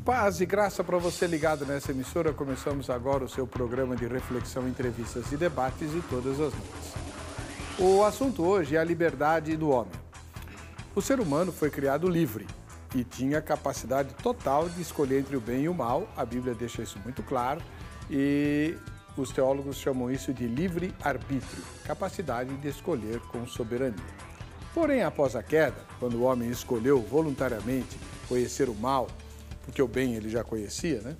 Paz e graça para você ligado nessa emissora. Começamos agora o seu programa de reflexão, entrevistas e debates de todas as noites. O assunto hoje é a liberdade do homem. O ser humano foi criado livre e tinha capacidade total de escolher entre o bem e o mal. A Bíblia deixa isso muito claro e os teólogos chamam isso de livre-arbítrio, capacidade de escolher com soberania. Porém, após a queda, quando o homem escolheu voluntariamente conhecer o mal, porque o bem ele já conhecia, né?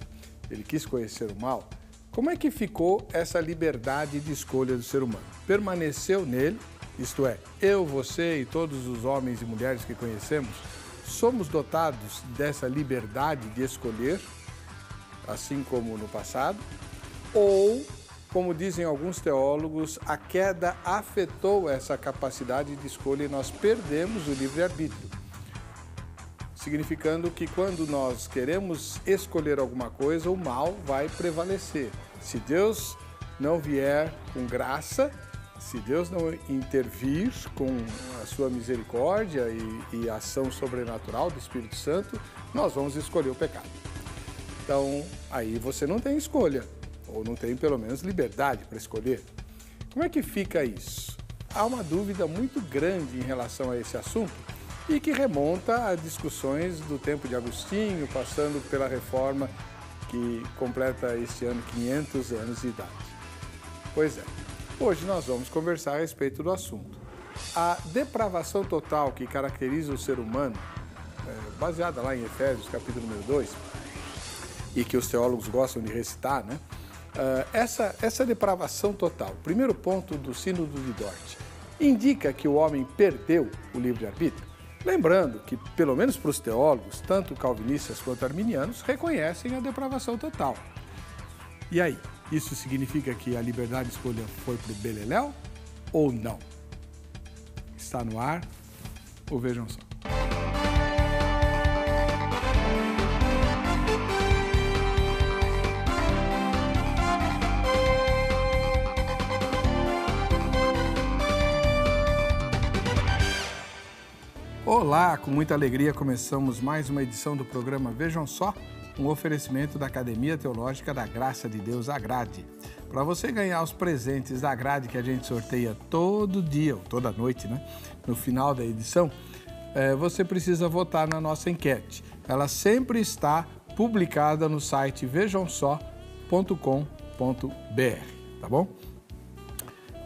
Ele quis conhecer o mal. Como é que ficou essa liberdade de escolha do ser humano? Permaneceu nele, isto é, eu, você e todos os homens e mulheres que conhecemos, somos dotados dessa liberdade de escolher, assim como no passado, ou, como dizem alguns teólogos, a queda afetou essa capacidade de escolha e nós perdemos o livre-arbítrio. Significando que quando nós queremos escolher alguma coisa, o mal vai prevalecer. Se Deus não vier com graça, se Deus não intervir com a sua misericórdia e a ação sobrenatural do Espírito Santo, nós vamos escolher o pecado. Então, aí você não tem escolha, ou não tem pelo menos liberdade para escolher. Como é que fica isso? Há uma dúvida muito grande em relação a esse assunto, e que remonta a discussões do tempo de Agostinho, passando pela reforma que completa este ano 500 anos de idade. Pois é, hoje nós vamos conversar a respeito do assunto. A depravação total que caracteriza o ser humano, baseada lá em Efésios, capítulo número 2, e que os teólogos gostam de recitar, né? Essa depravação total, o primeiro ponto do Sínodo de Dort, indica que o homem perdeu o livre-arbítrio. Lembrando que, pelo menos para os teólogos, tanto calvinistas quanto arminianos, reconhecem a depravação total. E aí, isso significa que a liberdade de escolha foi para o beleléu ou não? Está no ar, ou vejam só. Olá, com muita alegria começamos mais uma edição do programa Vejam Só, um oferecimento da Academia Teológica da Graça de Deus, a Grade. Para você ganhar os presentes da Grade que a gente sorteia todo dia, ou toda noite, né? No final da edição, você precisa votar na nossa enquete. Ela sempre está publicada no site vejamsó.com.br, tá bom?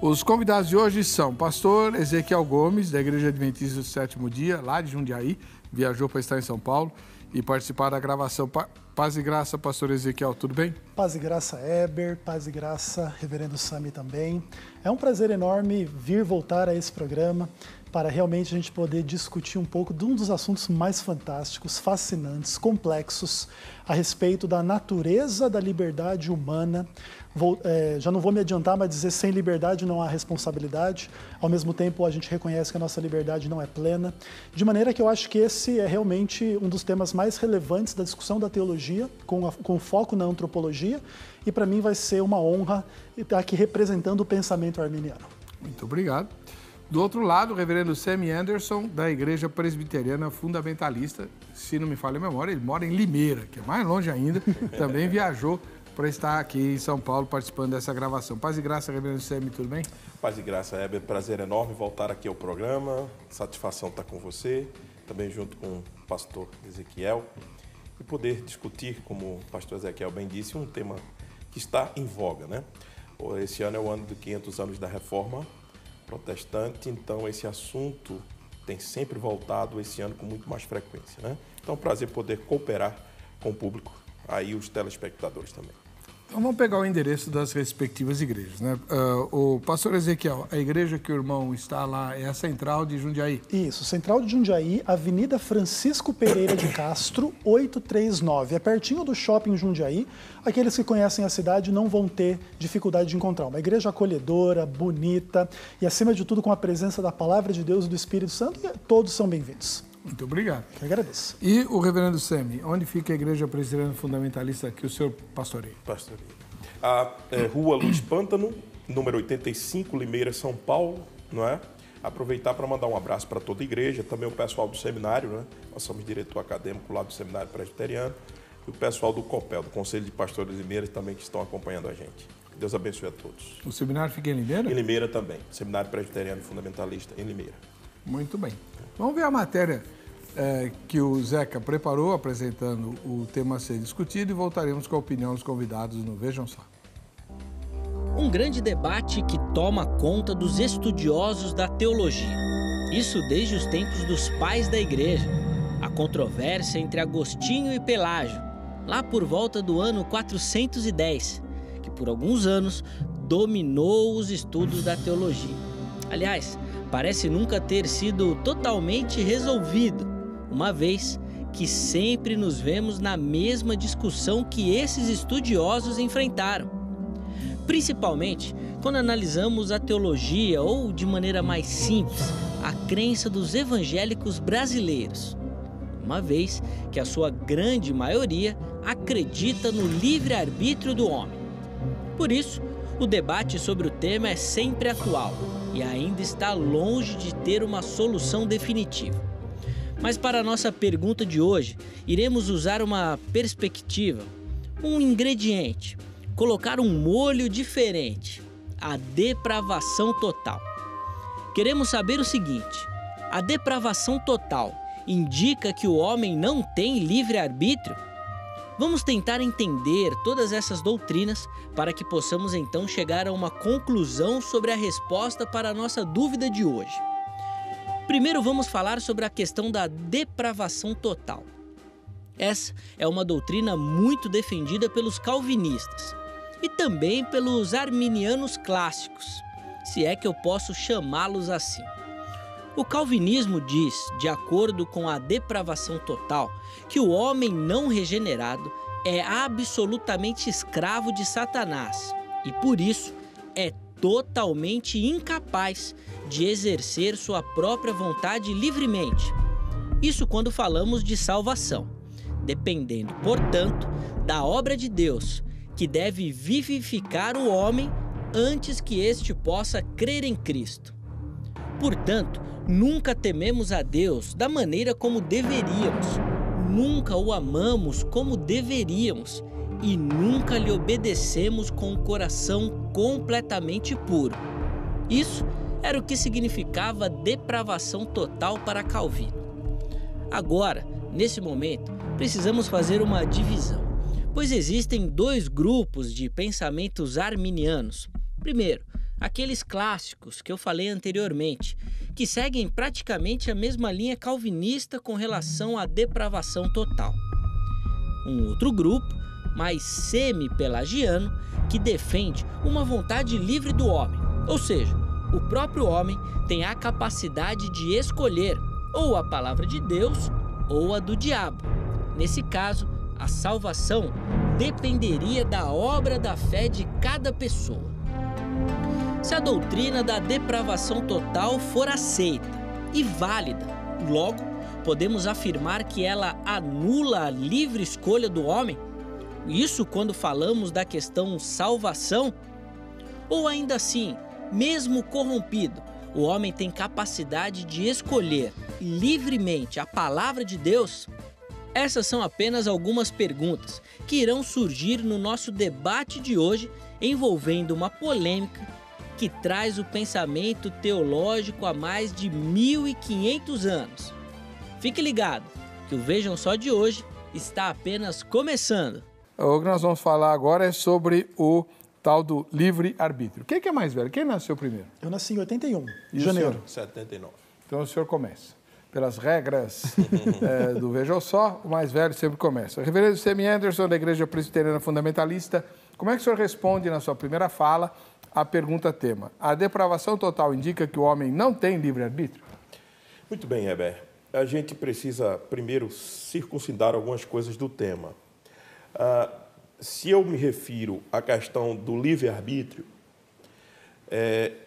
Os convidados de hoje são pastor Ezequiel Gomes, da Igreja Adventista do Sétimo Dia, lá de Jundiaí, viajou para estar em São Paulo e participar da gravação. Paz e graça, pastor Ezequiel, tudo bem? Paz e graça, Heber, paz e graça, reverendo Sami também. É um prazer enorme voltar a esse programa para realmente a gente poder discutir um pouco de um dos assuntos mais fantásticos, fascinantes, complexos, a respeito da natureza da liberdade humana. Já não vou me adiantar, mas dizer sem liberdade não há responsabilidade. Ao mesmo tempo, a gente reconhece que a nossa liberdade não é plena. De maneira que eu acho que esse é realmente um dos temas mais relevantes da discussão da teologia, com foco na antropologia. E para mim vai ser uma honra estar aqui representando o pensamento arminiano. Muito obrigado. Do outro lado, o reverendo Sammy Anderson, da Igreja Presbiteriana Fundamentalista. Se não me falha a memória, ele mora em Limeira, que é mais longe ainda, também viajou para estar aqui em São Paulo participando dessa gravação. Paz e graça, reverendo Sammy, tudo bem? Paz e graça, Heber. Prazer enorme voltar aqui ao programa. Satisfação estar com você, também junto com o pastor Ezequiel, e poder discutir, como o pastor Ezequiel bem disse, um tema que está em voga, né? Esse ano é o ano de 500 anos da Reforma Protestante, então esse assunto tem sempre voltado esse ano com muito mais frequência, né? Então é um prazer poder cooperar com o público, aí os telespectadores também. Então vamos pegar o endereço das respectivas igrejas, né? O pastor Ezequiel, a igreja que o irmão está lá é a Central de Jundiaí? Isso, Central de Jundiaí, Avenida Francisco Pereira de Castro, 839. É pertinho do shopping Jundiaí. Aqueles que conhecem a cidade não vão ter dificuldade de encontrar. Uma igreja acolhedora, bonita e, acima de tudo, com a presença da Palavra de Deus e do Espírito Santo, e todos são bem-vindos. Muito obrigado. Eu agradeço. E o reverendo Sammy, onde fica a Igreja Presbiteriana Fundamentalista que o senhor pastoreia? Pastoreia. A Rua Luiz Pântano, número 85, Limeira, São Paulo, não é? Aproveitar para mandar um abraço para toda a igreja, também o pessoal do seminário, né? Nós somos diretor acadêmico lá do Seminário Presbiteriano. e o pessoal do COPEL, do Conselho de Pastores de Limeira, também que estão acompanhando a gente. Deus abençoe a todos. O seminário fica em Limeira? Em Limeira também, Seminário Presbiteriano Fundamentalista em Limeira. Muito bem. Vamos ver a matéria que o Zeca preparou, apresentando o tema a ser discutido, e voltaremos com a opinião dos convidados no Vejam Só. Um grande debate que toma conta dos estudiosos da teologia. Isso desde os tempos dos pais da igreja. A controvérsia entre Agostinho e Pelágio, lá por volta do ano 410, que por alguns anos dominou os estudos da teologia. Aliás, parece nunca ter sido totalmente resolvido, uma vez que sempre nos vemos na mesma discussão que esses estudiosos enfrentaram. Principalmente quando analisamos a teologia ou, de maneira mais simples, a crença dos evangélicos brasileiros, uma vez que a sua grande maioria acredita no livre-arbítrio do homem. Por isso, o debate sobre o tema é sempre atual e ainda está longe de ter uma solução definitiva. Mas para a nossa pergunta de hoje, iremos usar uma perspectiva, um ingrediente, colocar um molho diferente: a depravação total. Queremos saber o seguinte: a depravação total indica que o homem não tem livre-arbítrio? Vamos tentar entender todas essas doutrinas para que possamos então chegar a uma conclusão sobre a resposta para a nossa dúvida de hoje. Primeiro vamos falar sobre a questão da depravação total. Essa é uma doutrina muito defendida pelos calvinistas e também pelos arminianos clássicos, se é que eu posso chamá-los assim. O calvinismo diz, de acordo com a depravação total, que o homem não regenerado é absolutamente escravo de Satanás e, por isso, é totalmente incapaz de exercer sua própria vontade livremente. Isso quando falamos de salvação, dependendo, portanto, da obra de Deus, que deve vivificar o homem antes que este possa crer em Cristo. Portanto, nunca tememos a Deus da maneira como deveríamos, nunca o amamos como deveríamos e nunca lhe obedecemos com o coração completamente puro. Isso era o que significava depravação total para Calvino. Agora, nesse momento, precisamos fazer uma divisão, pois existem dois grupos de pensamentos arminianos. Primeiro, aqueles clássicos que eu falei anteriormente, que seguem praticamente a mesma linha calvinista com relação à depravação total. Um outro grupo, mais semi-pelagiano, que defende uma vontade livre do homem, ou seja, o próprio homem tem a capacidade de escolher ou a palavra de Deus ou a do diabo. Nesse caso, a salvação dependeria da obra da fé de cada pessoa. Se a doutrina da depravação total for aceita e válida, logo, podemos afirmar que ela anula a livre escolha do homem? Isso quando falamos da questão salvação? Ou ainda assim, mesmo corrompido, o homem tem capacidade de escolher livremente a palavra de Deus? Essas são apenas algumas perguntas que irão surgir no nosso debate de hoje, envolvendo uma polêmica que traz o pensamento teológico há mais de 1.500 anos. Fique ligado, que o Vejam Só de hoje está apenas começando. O que nós vamos falar agora é sobre o tal do livre-arbítrio. Quem que é mais velho? Quem nasceu primeiro? Eu nasci em 81, E janeiro. 79. Então o senhor começa. Pelas regras do Vejam Só, o mais velho sempre começa. Reverendo Semi Anderson, da Igreja Presbiteriana Fundamentalista, como é que o senhor responde na sua primeira fala à pergunta tema? A depravação total indica que o homem não tem livre-arbítrio? Muito bem, Heber. A gente precisa primeiro circuncidar algumas coisas do tema. Se eu me refiro à questão do livre-arbítrio,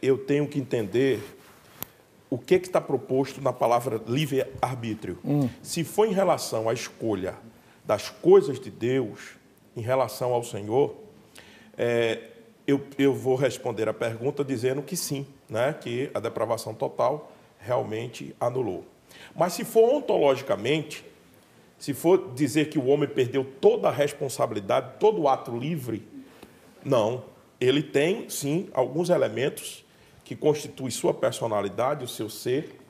eu tenho que entender o que está proposto na palavra livre-arbítrio. Se for em relação à escolha das coisas de Deus, em relação ao Senhor, eu vou responder a pergunta dizendo que sim, né, que a depravação total realmente anulou. Mas se for ontologicamente, se for dizer que o homem perdeu toda a responsabilidade, todo o ato livre, não. Ele tem, sim, alguns elementos que constituem sua personalidade, o seu ser,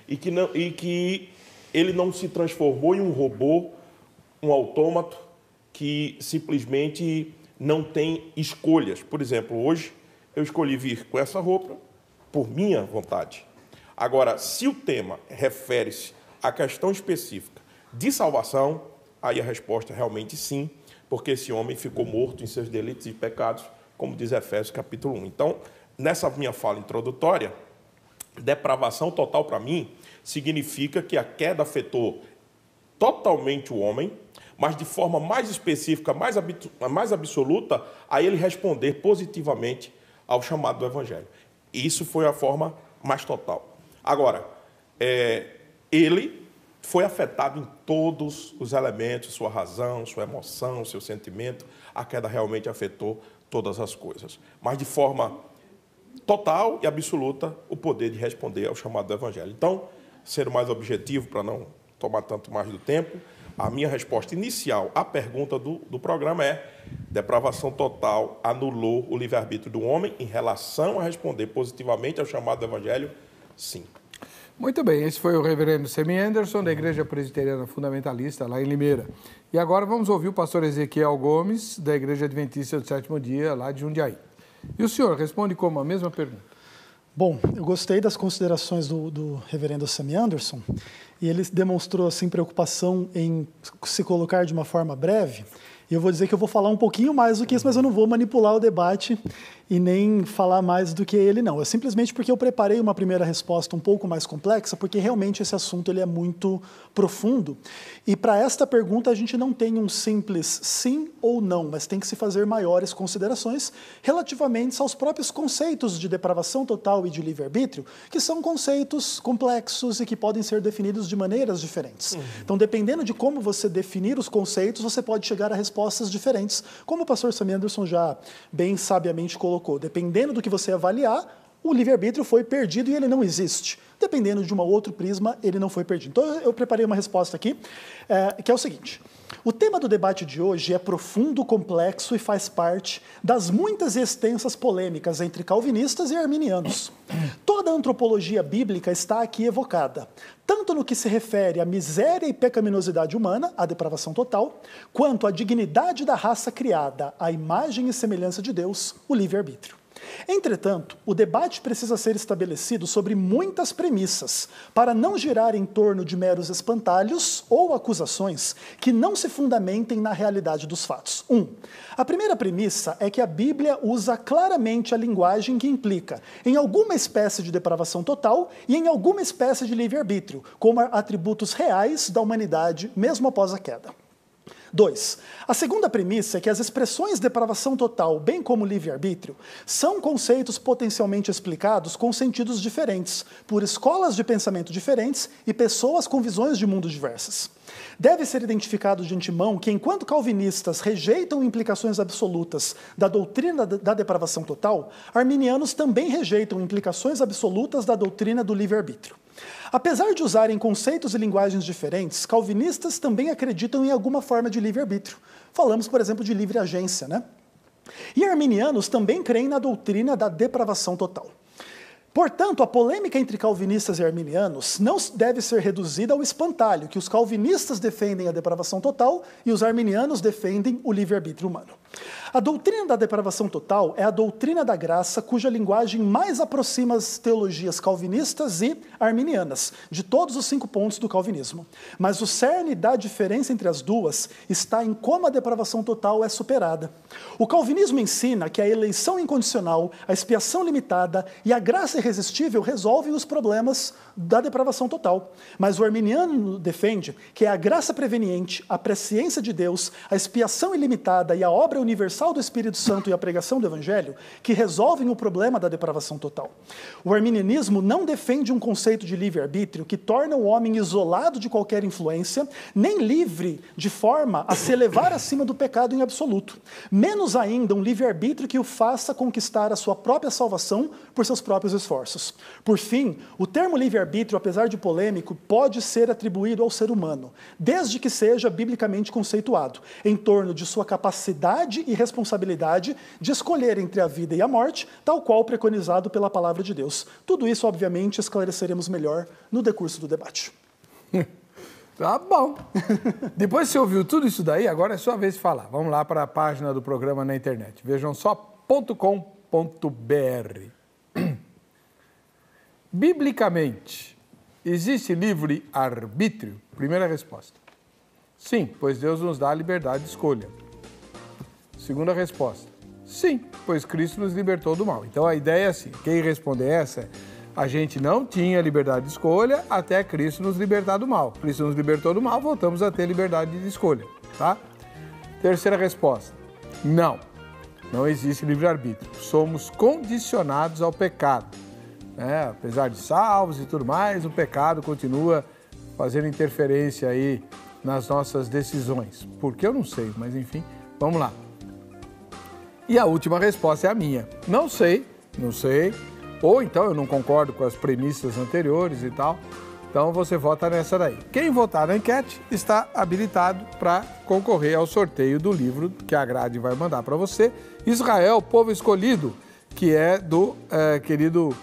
e que ele não se transformou em um robô, um autômato, que simplesmente não tem escolhas. Por exemplo, hoje eu escolhi vir com essa roupa por minha vontade. Agora, se o tema refere-se à questão específica de salvação, aí a resposta é realmente sim, porque esse homem ficou morto em seus delitos e pecados, como diz Efésios capítulo 1. Então, nessa minha fala introdutória, depravação total para mim significa que a queda afetou totalmente o homem, mas de forma mais específica, mais absoluta, a ele responder positivamente ao chamado do Evangelho. Isso foi a forma mais total. Agora, ele foi afetado em todos os elementos, sua razão, sua emoção, seu sentimento. A queda realmente afetou todas as coisas. Mas de forma total e absoluta, o poder de responder ao chamado do Evangelho. Então, sendo mais objetivo, para não tomar tanto mais do tempo, a minha resposta inicial à pergunta do programa é: depravação total anulou o livre-arbítrio do homem em relação a responder positivamente ao chamado do Evangelho? Sim. Muito bem, esse foi o reverendo Semi Anderson, da Igreja Presbiteriana Fundamentalista, lá em Limeira. E agora vamos ouvir o pastor Ezequiel Gomes, da Igreja Adventista do Sétimo Dia, lá de Jundiaí. E o senhor responde como a mesma pergunta? Bom, eu gostei das considerações do reverendo Semi Anderson, e ele demonstrou assim, preocupação em se colocar de uma forma breve. E eu vou dizer que eu vou falar um pouquinho mais do que isso, mas eu não vou manipular o debate e nem falar mais do que ele, não. É simplesmente porque eu preparei uma primeira resposta um pouco mais complexa, porque realmente esse assunto ele é muito profundo. E para esta pergunta a gente não tem um simples sim ou não, mas tem que se fazer maiores considerações relativamente aos próprios conceitos de depravação total e de livre-arbítrio, que são conceitos complexos e que podem ser definidos de maneiras diferentes. Então, dependendo de como você definir os conceitos, você pode chegar a respostas diferentes, como o pastor Sami Anderson já bem sabiamente colocou. Dependendo do que você avaliar, o livre-arbítrio foi perdido e ele não existe. Dependendo de um outro prisma, ele não foi perdido. Então, eu preparei uma resposta aqui, que é o seguinte: o tema do debate de hoje é profundo, complexo e faz parte das muitas e extensas polêmicas entre calvinistas e arminianos. Toda a antropologia bíblica está aqui evocada, tanto no que se refere à miséria e pecaminosidade humana, a depravação total, quanto à dignidade da raça criada, à imagem e semelhança de Deus, o livre-arbítrio. Entretanto, o debate precisa ser estabelecido sobre muitas premissas, para não girar em torno de meros espantalhos ou acusações que não se fundamentem na realidade dos fatos. A primeira premissa é que a Bíblia usa claramente a linguagem que implica em alguma espécie de depravação total e em alguma espécie de livre-arbítrio, como atributos reais da humanidade, mesmo após a queda. 2. A segunda premissa é que as expressões depravação total, bem como livre-arbítrio, são conceitos potencialmente explicados com sentidos diferentes, por escolas de pensamento diferentes e pessoas com visões de mundo diversas. Deve ser identificado de antemão que, enquanto calvinistas rejeitam implicações absolutas da doutrina da depravação total, arminianos também rejeitam implicações absolutas da doutrina do livre-arbítrio. Apesar de usarem conceitos e linguagens diferentes, calvinistas também acreditam em alguma forma de livre-arbítrio. Falamos, por exemplo, de livre agência, né? E arminianos também creem na doutrina da depravação total. Portanto, a polêmica entre calvinistas e arminianos não deve ser reduzida ao espantalho, que os calvinistas defendem a depravação total e os arminianos defendem o livre-arbítrio humano. A doutrina da depravação total é a doutrina da graça cuja linguagem mais aproxima as teologias calvinistas e arminianas, de todos os 5 pontos do calvinismo. Mas o cerne da diferença entre as duas está em como a depravação total é superada. O calvinismo ensina que a eleição incondicional, a expiação limitada e a graça irresistível resolvem os problemas da depravação total. Mas o arminiano defende que é a graça preveniente, a presciência de Deus, a expiação ilimitada e a obra obra universal do Espírito Santo e a pregação do Evangelho que resolvem o problema da depravação total. O arminianismo não defende um conceito de livre-arbítrio que torna o homem isolado de qualquer influência, nem livre de forma a se elevar acima do pecado em absoluto. Menos ainda um livre-arbítrio que o faça conquistar a sua própria salvação por seus próprios esforços. Por fim, o termo livre-arbítrio, apesar de polêmico, pode ser atribuído ao ser humano, desde que seja biblicamente conceituado, em torno de sua capacidade e responsabilidade de escolher entre a vida e a morte, tal qual preconizado pela palavra de Deus. Tudo isso, obviamente, esclareceremos melhor no decurso do debate. Tá bom. Depois que você ouviu tudo isso daí, agora é sua vez de falar. Vamos lá para a página do programa na internet. Vejam só.com.br. Biblicamente, existe livre arbítrio? Primeira resposta. Sim, pois Deus nos dá a liberdade de escolha. Segunda resposta. Sim, pois Cristo nos libertou do mal. Então a ideia é assim, quem responder essa é: a gente não tinha liberdade de escolha até Cristo nos libertar do mal. Cristo nos libertou do mal, voltamos a ter liberdade de escolha, tá? Terceira resposta. Não, não existe livre-arbítrio. Somos condicionados ao pecado. Apesar de salvos e tudo mais, o pecado continua fazendo interferência aí nas nossas decisões. Por que eu não sei, mas enfim, vamos lá. E a última resposta é a minha. Não sei, ou então eu não concordo com as premissas anteriores e tal, então você vota nessa daí. Quem votar na enquete está habilitado para concorrer ao sorteio do livro que a Grade vai mandar para você, Israel, Povo Escolhido, que é do querido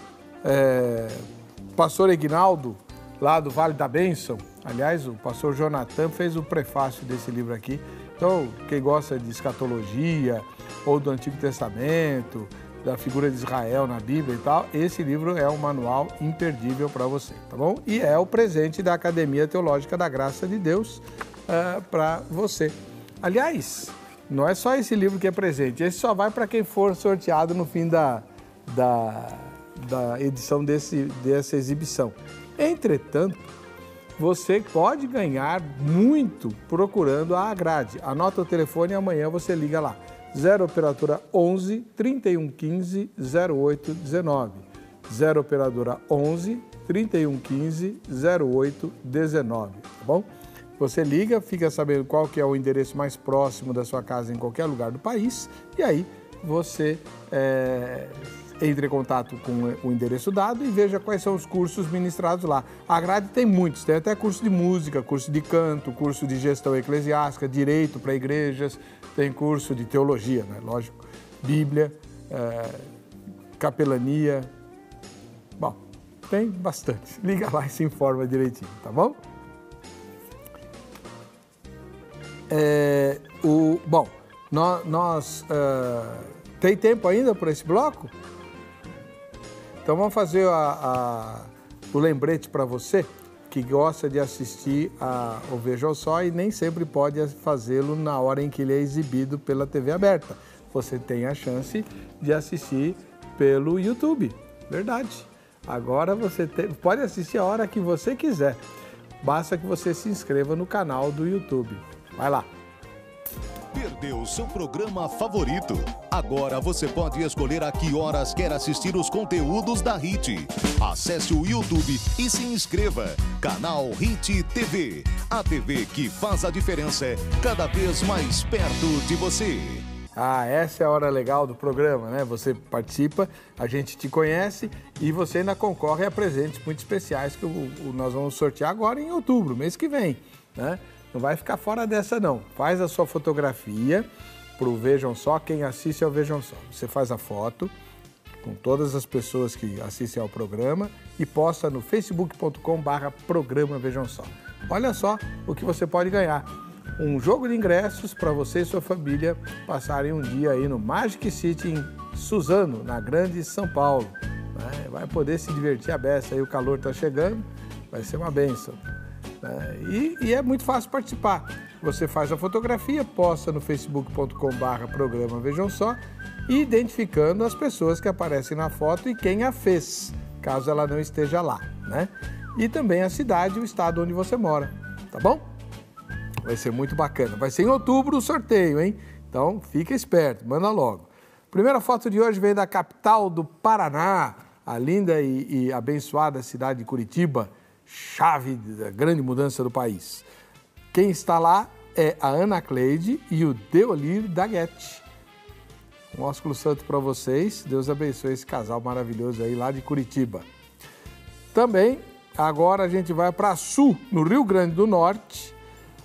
pastor Egnaldo, lá do Vale da Bênção. Aliás, o pastor Jonathan fez o prefácio desse livro aqui. Então, quem gosta de escatologia ou do Antigo Testamento, da figura de Israel na Bíblia e tal, esse livro é um manual imperdível para você, tá bom? E é o presente da Academia Teológica da Graça de Deus para você. Aliás, não é só esse livro que é presente, esse só vai para quem for sorteado no fim da edição dessa exibição. Entretanto, você pode ganhar muito procurando a Grade. Anota o telefone e amanhã você liga lá. 0 operadora 11 3115 0819. 0 operadora 11 3115 0819, tá bom? Você liga, fica sabendo qual que é o endereço mais próximo da sua casa em qualquer lugar do país e aí você entre em contato com o endereço dado e veja quais são os cursos ministrados lá. A Grade tem muitos, tem até curso de música, curso de canto, curso de gestão eclesiástica, direito para igrejas, tem curso de teologia, né? Lógico, Bíblia, capelania. Bom, tem bastante. Liga lá e se informa direitinho, tá bom? Tem tempo ainda para esse bloco? Então vamos fazer o lembrete para você que gosta de assistir ao Vejam Só e nem sempre pode fazê-lo na hora em que ele é exibido pela TV aberta. Você tem a chance de assistir pelo YouTube, verdade. Agora você pode assistir a hora que você quiser. Basta que você se inscreva no canal do YouTube. Vai lá. Perdeu seu programa favorito? Agora você pode escolher a que horas quer assistir os conteúdos da HIT. Acesse o YouTube e se inscreva. Canal HIT TV. A TV que faz a diferença cada vez mais perto de você. Essa é a hora legal do programa, né? Você participa, a gente te conhece e você ainda concorre a presentes muito especiais que nós vamos sortear agora em outubro, mês que vem, né? Não vai ficar fora dessa, não. Faz a sua fotografia para o Vejam Só, quem assiste ao Vejam Só. Você faz a foto com todas as pessoas que assistem ao programa e posta no facebook.com/programa Vejam Só. Olha só o que você pode ganhar. Um jogo de ingressos para você e sua família passarem um dia aí no Magic City em Suzano, na Grande São Paulo. Vai poder se divertir a beça, aí o calor está chegando, vai ser uma bênção. E é muito fácil participar. Você faz a fotografia, posta no facebook.com/programa Vejam Só, identificando as pessoas que aparecem na foto e quem a fez, caso ela não esteja lá, né? E também a cidade e o estado onde você mora, tá bom? Vai ser muito bacana. Vai ser em outubro o sorteio, hein? Então, fica esperto, manda logo. Primeira foto de hoje vem da capital do Paraná, a linda e abençoada cidade de Curitiba, chave da grande mudança do país. Quem está lá é a Ana Cleide e o Deolir Daguete. Um ósculo santo para vocês. Deus abençoe esse casal maravilhoso aí lá de Curitiba. Também, agora a gente vai para Sul, no Rio Grande do Norte.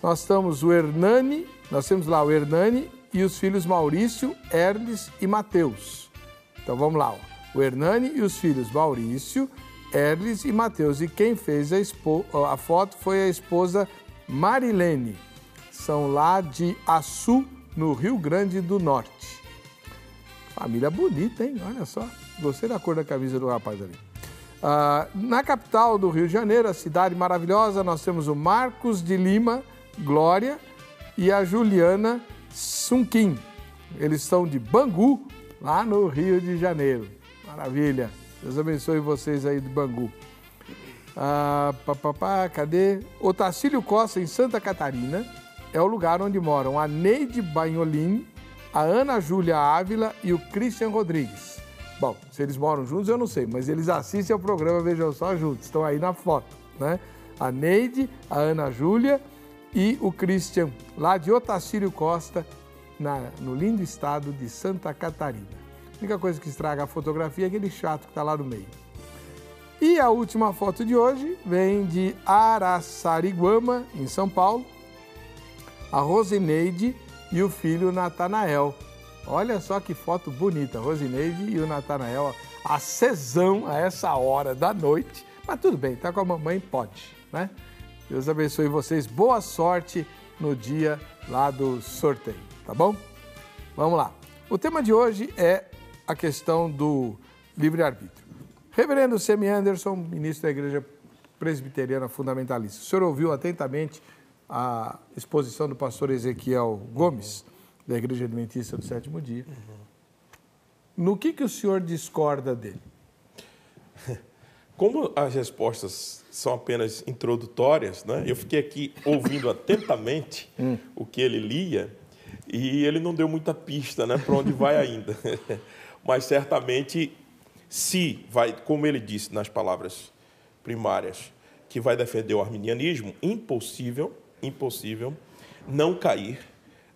Nós temos o Hernani, nós temos lá o Hernani e os filhos Maurício, Erles e Mateus. Então vamos lá, ó. O Hernani e os filhos Maurício, Erles e Mateus. E quem fez a foto foi a esposa Marilene. São lá de Açu, no Rio Grande do Norte. Família bonita, hein? Olha só. Gostei da cor da camisa do rapaz ali. Na capital do Rio de Janeiro, a cidade maravilhosa, nós temos o Marcos de Lima, Glória, e a Juliana Sunquim. Eles são de Bangu, lá no Rio de Janeiro. Maravilha. Deus abençoe vocês aí de Bangu. Cadê? Otacílio Costa, em Santa Catarina, é o lugar onde moram a Neide Banholini, a Ana Júlia Ávila e o Christian Rodrigues. Bom, se eles moram juntos eu não sei, mas eles assistem ao programa Vejam Só juntos, estão aí na foto, né? A Neide, a Ana Júlia e o Christian, lá de Otacílio Costa, no lindo estado de Santa Catarina. A única coisa que estraga a fotografia é aquele chato que está lá no meio. E a última foto de hoje vem de Araçariguama, em São Paulo, a Rosineide e o filho Natanael. Olha só que foto bonita, Rosineide e o Natanael, acesão a essa hora da noite. Mas tudo bem, tá com a mamãe, pode, né? Deus abençoe vocês, boa sorte no dia lá do sorteio, tá bom? Vamos lá. O tema de hoje é a questão do livre-arbítrio. Reverendo Semi Anderson, ministro da Igreja Presbiteriana Fundamentalista. O senhor ouviu atentamente a exposição do pastor Ezequiel Gomes, da Igreja Adventista do Sétimo Dia. No que o senhor discorda dele? Como as respostas são apenas introdutórias, né? Eu fiquei aqui ouvindo atentamente o que ele lia e ele não deu muita pista, né, para onde vai ainda. Mas certamente, se vai, como ele disse nas palavras primárias, que vai defender o arminianismo, impossível não cair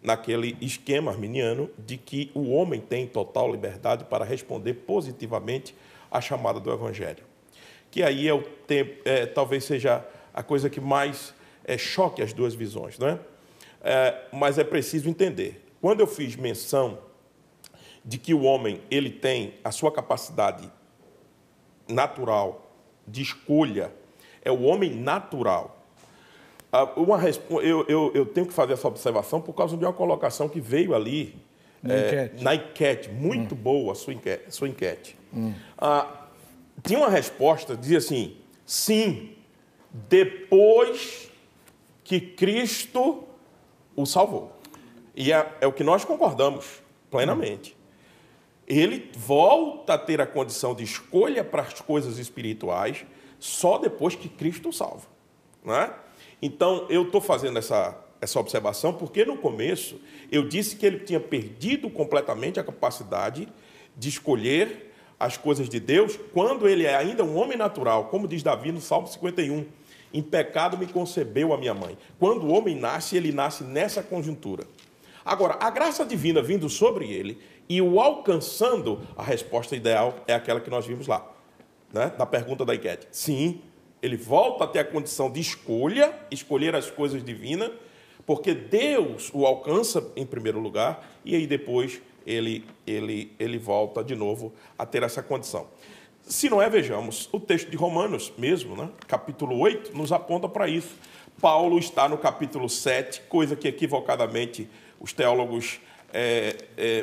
naquele esquema arminiano de que o homem tem total liberdade para responder positivamente à chamada do Evangelho. Que aí talvez seja a coisa que mais choque as duas visões, não é? Mas é preciso entender. Quando eu fiz menção de que o homem ele tem a sua capacidade natural de escolha, é o homem natural. Eu tenho que fazer essa observação por causa de uma colocação que veio ali na enquete. Muito boa a sua enquete. Tinha uma resposta, dizia assim, sim, depois que Cristo o salvou. E é o que nós concordamos plenamente. Ele volta a ter a condição de escolha para as coisas espirituais só depois que Cristo o salva, não é? Então, eu estou fazendo essa observação porque, no começo, eu disse que ele tinha perdido completamente a capacidade de escolher as coisas de Deus quando ele é ainda um homem natural, como diz Davi no Salmo 51. Em pecado me concebeu a minha mãe. Quando o homem nasce, ele nasce nessa conjuntura. Agora, a graça divina vindo sobre ele e o alcançando, a resposta ideal é aquela que nós vimos lá, né? Na pergunta da enquete. Sim, ele volta a ter a condição de escolher as coisas divinas, porque Deus o alcança em primeiro lugar, e aí depois ele volta de novo a ter essa condição. Se não é, vejamos, o texto de Romanos mesmo, né? Capítulo 8, nos aponta para isso. Paulo está no capítulo 7, coisa que equivocadamente os teólogos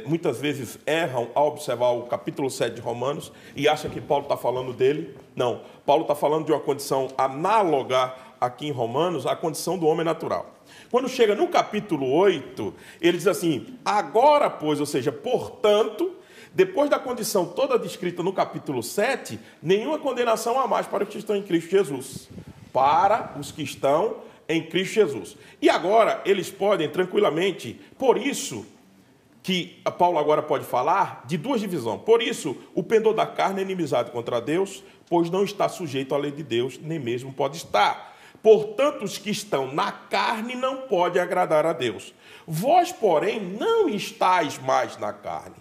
muitas vezes erram ao observar o capítulo 7 de Romanos e acham que Paulo está falando dele. Não, Paulo está falando de uma condição análoga aqui em Romanos à condição do homem natural. Quando chega no capítulo 8, ele diz assim, agora, pois, ou seja, portanto, depois da condição toda descrita no capítulo 7, nenhuma condenação há mais para os que estão em Cristo Jesus. Para os que estão em Cristo Jesus. E agora, eles podem tranquilamente, por isso, que Paulo agora pode falar de duas divisões. Por isso, o pendor da carne é inimizade contra Deus, pois não está sujeito à lei de Deus, nem mesmo pode estar. Portanto, os que estão na carne não podem agradar a Deus. Vós, porém, não estáis mais na carne,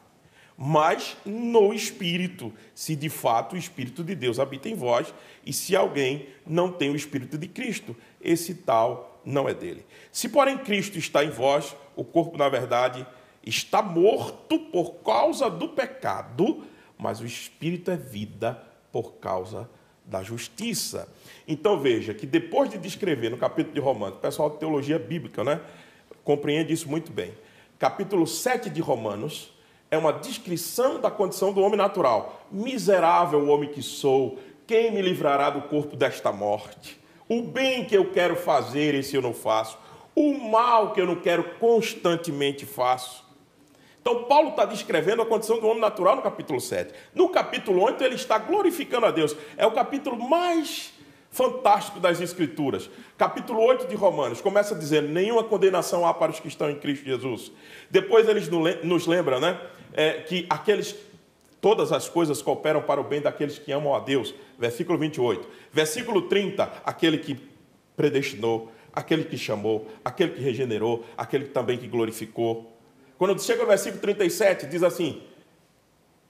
mas no Espírito, se de fato o Espírito de Deus habita em vós, e se alguém não tem o Espírito de Cristo, esse tal não é dele. Se, porém, Cristo está em vós, o corpo, na verdade, está morto por causa do pecado, mas o Espírito é vida por causa da justiça. Então, veja que depois de descrever no capítulo de Romanos, o pessoal de teologia bíblica, né, compreende isso muito bem. Capítulo 7 de Romanos é uma descrição da condição do homem natural. Miserável homem que sou, quem me livrará do corpo desta morte? O bem que eu quero fazer, esse eu não faço. O mal que eu não quero, constantemente faço. Então, Paulo está descrevendo a condição do homem natural no capítulo 7. No capítulo 8, ele está glorificando a Deus. É o capítulo mais fantástico das Escrituras. Capítulo 8 de Romanos começa dizendo: nenhuma condenação há para os que estão em Cristo Jesus. Depois eles nos lembram, né, que todas as coisas cooperam para o bem daqueles que amam a Deus. Versículo 28. Versículo 30, aquele que predestinou, aquele que chamou, aquele que regenerou, aquele também que glorificou. Quando chega no versículo 37, diz assim: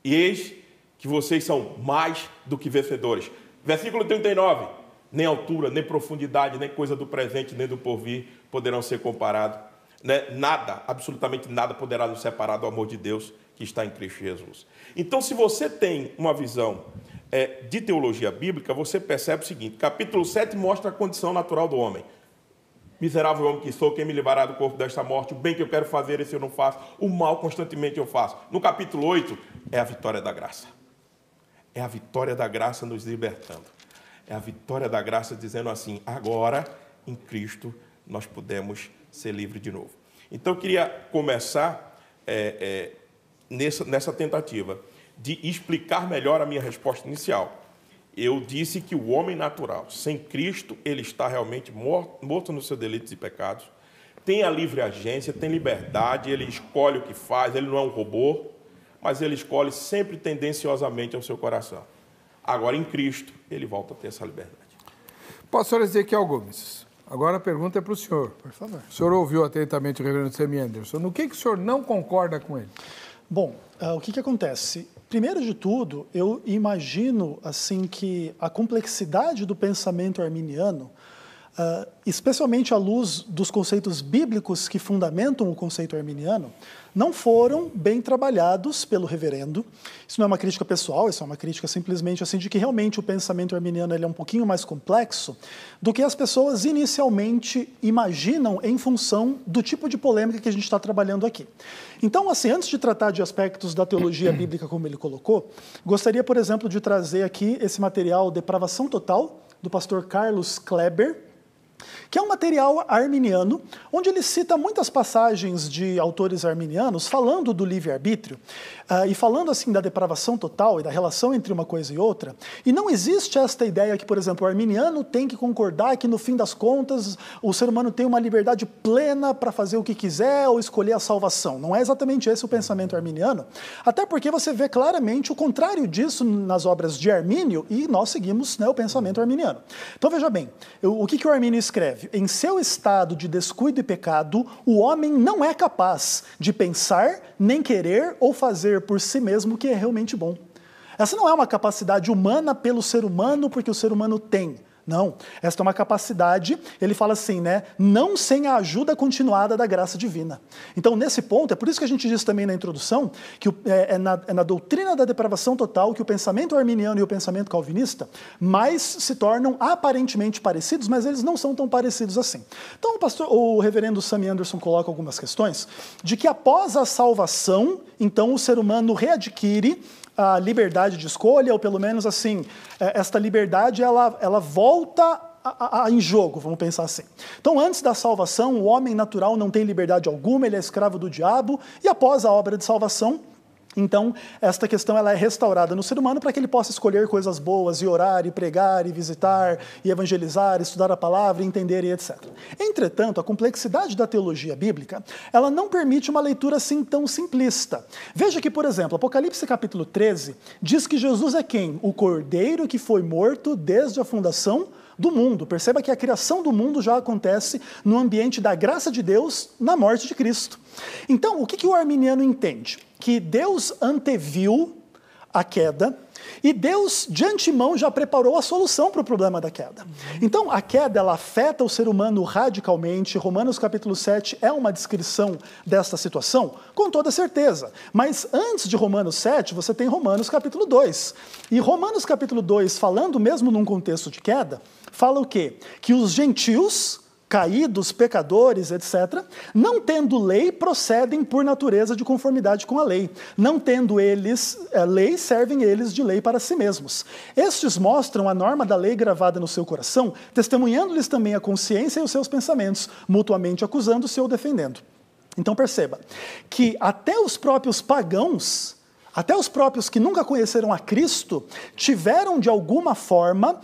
e eis que vocês são mais do que vencedores. Versículo 39, nem altura, nem profundidade, nem coisa do presente, nem do porvir poderão ser comparados. Né? Nada, absolutamente nada poderá nos separar do amor de Deus que está em Cristo Jesus. Então, se você tem uma visão de teologia bíblica, você percebe o seguinte: capítulo 7 mostra a condição natural do homem. Miserável homem que sou, quem me livrará do corpo desta morte? O bem que eu quero fazer, esse eu não faço. O mal constantemente eu faço. No capítulo 8, é a vitória da graça. É a vitória da graça nos libertando. É a vitória da graça dizendo assim: agora, em Cristo, nós podemos ser livres de novo. Então, eu queria começar nessa tentativa de explicar melhor a minha resposta inicial. Eu disse que o homem natural, sem Cristo, ele está realmente morto nos seus delitos e pecados, tem a livre agência, tem liberdade, ele escolhe o que faz, ele não é um robô, mas ele escolhe sempre tendenciosamente ao seu coração. Agora, em Cristo, ele volta a ter essa liberdade. Pastor Ezequiel Gomes, agora a pergunta é para o senhor. Por favor. O senhor ouviu atentamente o reverendo Sammy Anderson. No que o senhor não concorda com ele? Bom, o que acontece? Primeiro de tudo, eu imagino assim que a complexidade do pensamento arminiano, especialmente à luz dos conceitos bíblicos que fundamentam o conceito arminiano, não foram bem trabalhados pelo reverendo. Isso não é uma crítica pessoal, isso é uma crítica simplesmente assim de que realmente o pensamento arminiano ele é um pouquinho mais complexo do que as pessoas inicialmente imaginam em função do tipo de polêmica que a gente está trabalhando aqui. Então, assim, antes de tratar de aspectos da teologia bíblica como ele colocou, gostaria, por exemplo, de trazer aqui esse material Depravação Total, do pastor Carlos Kleber, que é um material arminiano, onde ele cita muitas passagens de autores arminianos falando do livre-arbítrio, e falando assim da depravação total e da relação entre uma coisa e outra. E não existe esta ideia que, por exemplo, o arminiano tem que concordar que, no fim das contas, o ser humano tem uma liberdade plena para fazer o que quiser ou escolher a salvação. Não é exatamente esse o pensamento arminiano, até porque você vê claramente o contrário disso nas obras de Armínio, e nós seguimos, né, o pensamento arminiano. Então, veja bem, o que o Armínio escreve? Em seu estado de descuido e pecado, o homem não é capaz de pensar, nem querer ou fazer por si mesmo o que é realmente bom. Essa não é uma capacidade humana pelo ser humano, porque o ser humano tem. Não, esta é uma capacidade, ele fala assim, né, não sem a ajuda continuada da graça divina. Então, nesse ponto, é por isso que a gente diz também na introdução, que é na doutrina da depravação total que o pensamento arminiano e o pensamento calvinista mais se tornam aparentemente parecidos, mas eles não são tão parecidos assim. Então, o reverendo Sammy Anderson coloca algumas questões de que após a salvação, então o ser humano readquire a liberdade de escolha, ou pelo menos assim, esta liberdade ela volta em jogo, vamos pensar assim. Então, antes da salvação, o homem natural não tem liberdade alguma, ele é escravo do diabo, e após a obra de salvação, Então, esta questão ela é restaurada no ser humano para que ele possa escolher coisas boas, e orar, e pregar, e visitar, e evangelizar, estudar a palavra, entender e etc. Entretanto, a complexidade da teologia bíblica, ela não permite uma leitura assim tão simplista. Veja que, por exemplo, Apocalipse capítulo 13 diz que Jesus é quem? O Cordeiro que foi morto desde a fundação do mundo. Perceba que a criação do mundo já acontece no ambiente da graça de Deus na morte de Cristo. Então, o que o arminiano entende? Que Deus anteviu a queda e Deus, de antemão, já preparou a solução para o problema da queda. Então, a queda, ela afeta o ser humano radicalmente. Romanos capítulo 7 é uma descrição desta situação, com toda certeza. Mas antes de Romanos 7, você tem Romanos capítulo 2. E Romanos capítulo 2, falando mesmo num contexto de queda, fala o quê? Que os gentios, caídos, pecadores, etc., não tendo lei, procedem por natureza de conformidade com a lei. Não tendo eles lei, servem eles de lei para si mesmos. Estes mostram a norma da lei gravada no seu coração, testemunhando-lhes também a consciência e os seus pensamentos, mutuamente acusando-se ou defendendo. Então perceba que até os próprios pagãos, até os próprios que nunca conheceram a Cristo, tiveram de alguma forma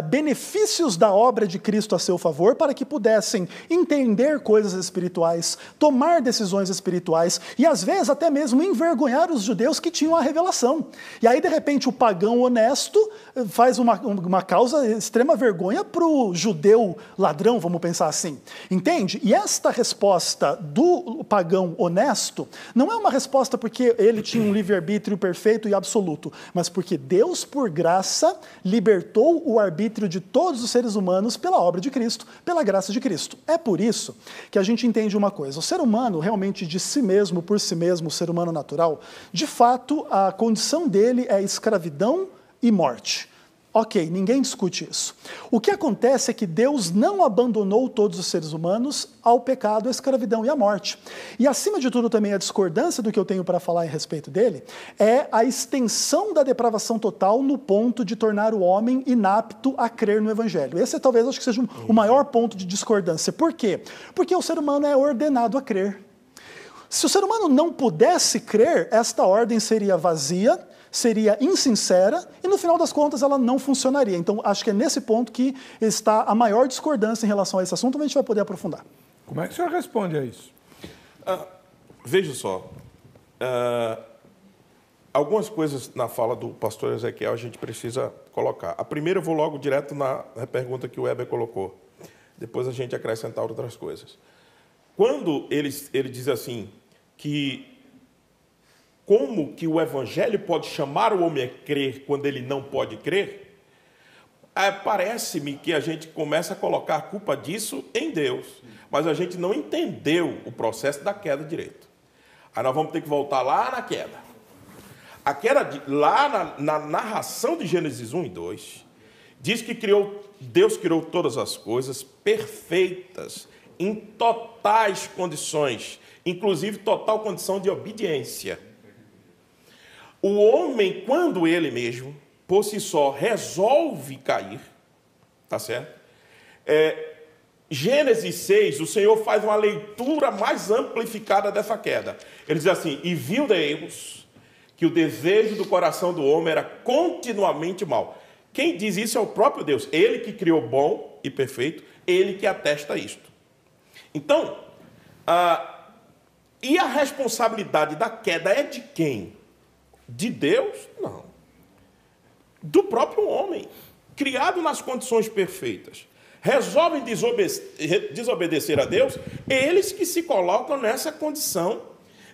benefícios da obra de Cristo a seu favor para que pudessem entender coisas espirituais, tomar decisões espirituais e às vezes até mesmo envergonhar os judeus que tinham a revelação. E aí de repente o pagão honesto faz uma causa extrema vergonha para o judeu ladrão, vamos pensar assim. Entende? E esta resposta do pagão honesto não é uma resposta porque ele tinha um livre-arbítrio perfeito e absoluto, mas porque Deus, por graça, libertou o arbítrio de todos os seres humanos pela obra de Cristo, pela graça de Cristo. É por isso que a gente entende uma coisa: o ser humano realmente de si mesmo, por si mesmo, o ser humano natural, de fato a condição dele é escravidão e morte. Ok, ninguém discute isso. O que acontece é que Deus não abandonou todos os seres humanos ao pecado, à escravidão e à morte. E acima de tudo também a discordância do que eu tenho para falar em respeito dele é a extensão da depravação total no ponto de tornar o homem inapto a crer no Evangelho. Esse talvez acho que seja o maior ponto de discordância. Por quê? Porque o ser humano é ordenado a crer. Se o ser humano não pudesse crer, esta ordem seria vazia, seria insincera e, no final das contas, ela não funcionaria. Então, acho que é nesse ponto que está a maior discordância em relação a esse assunto, mas a gente vai poder aprofundar. Como é que o senhor responde a isso? Veja só, algumas coisas na fala do pastor Ezequiel a gente precisa colocar. A primeira eu vou logo direto na pergunta que o Weber colocou. Depois a gente acrescentar outras coisas. Quando ele diz assim, que como que o Evangelho pode chamar o homem a crer quando ele não pode crer, parece-me que a gente começa a colocar a culpa disso em Deus, mas a gente não entendeu o processo da queda direito. Aí nós vamos ter que voltar lá na queda. A queda, lá na narração de Gênesis 1 e 2, diz que Deus criou todas as coisas perfeitas, em totais condições, inclusive total condição de obediência. O homem, quando ele mesmo, por si só, resolve cair, tá certo? Gênesis 6, o Senhor faz uma leitura mais amplificada dessa queda. Ele diz assim: e viu Deus que o desejo do coração do homem era continuamente mau. Quem diz isso é o próprio Deus. Ele que criou bom e perfeito, ele que atesta isto. Então, e a responsabilidade da queda é de quem? De Deus? Não. Do próprio homem, criado nas condições perfeitas. Resolvem desobedecer a Deus, eles que se colocam nessa condição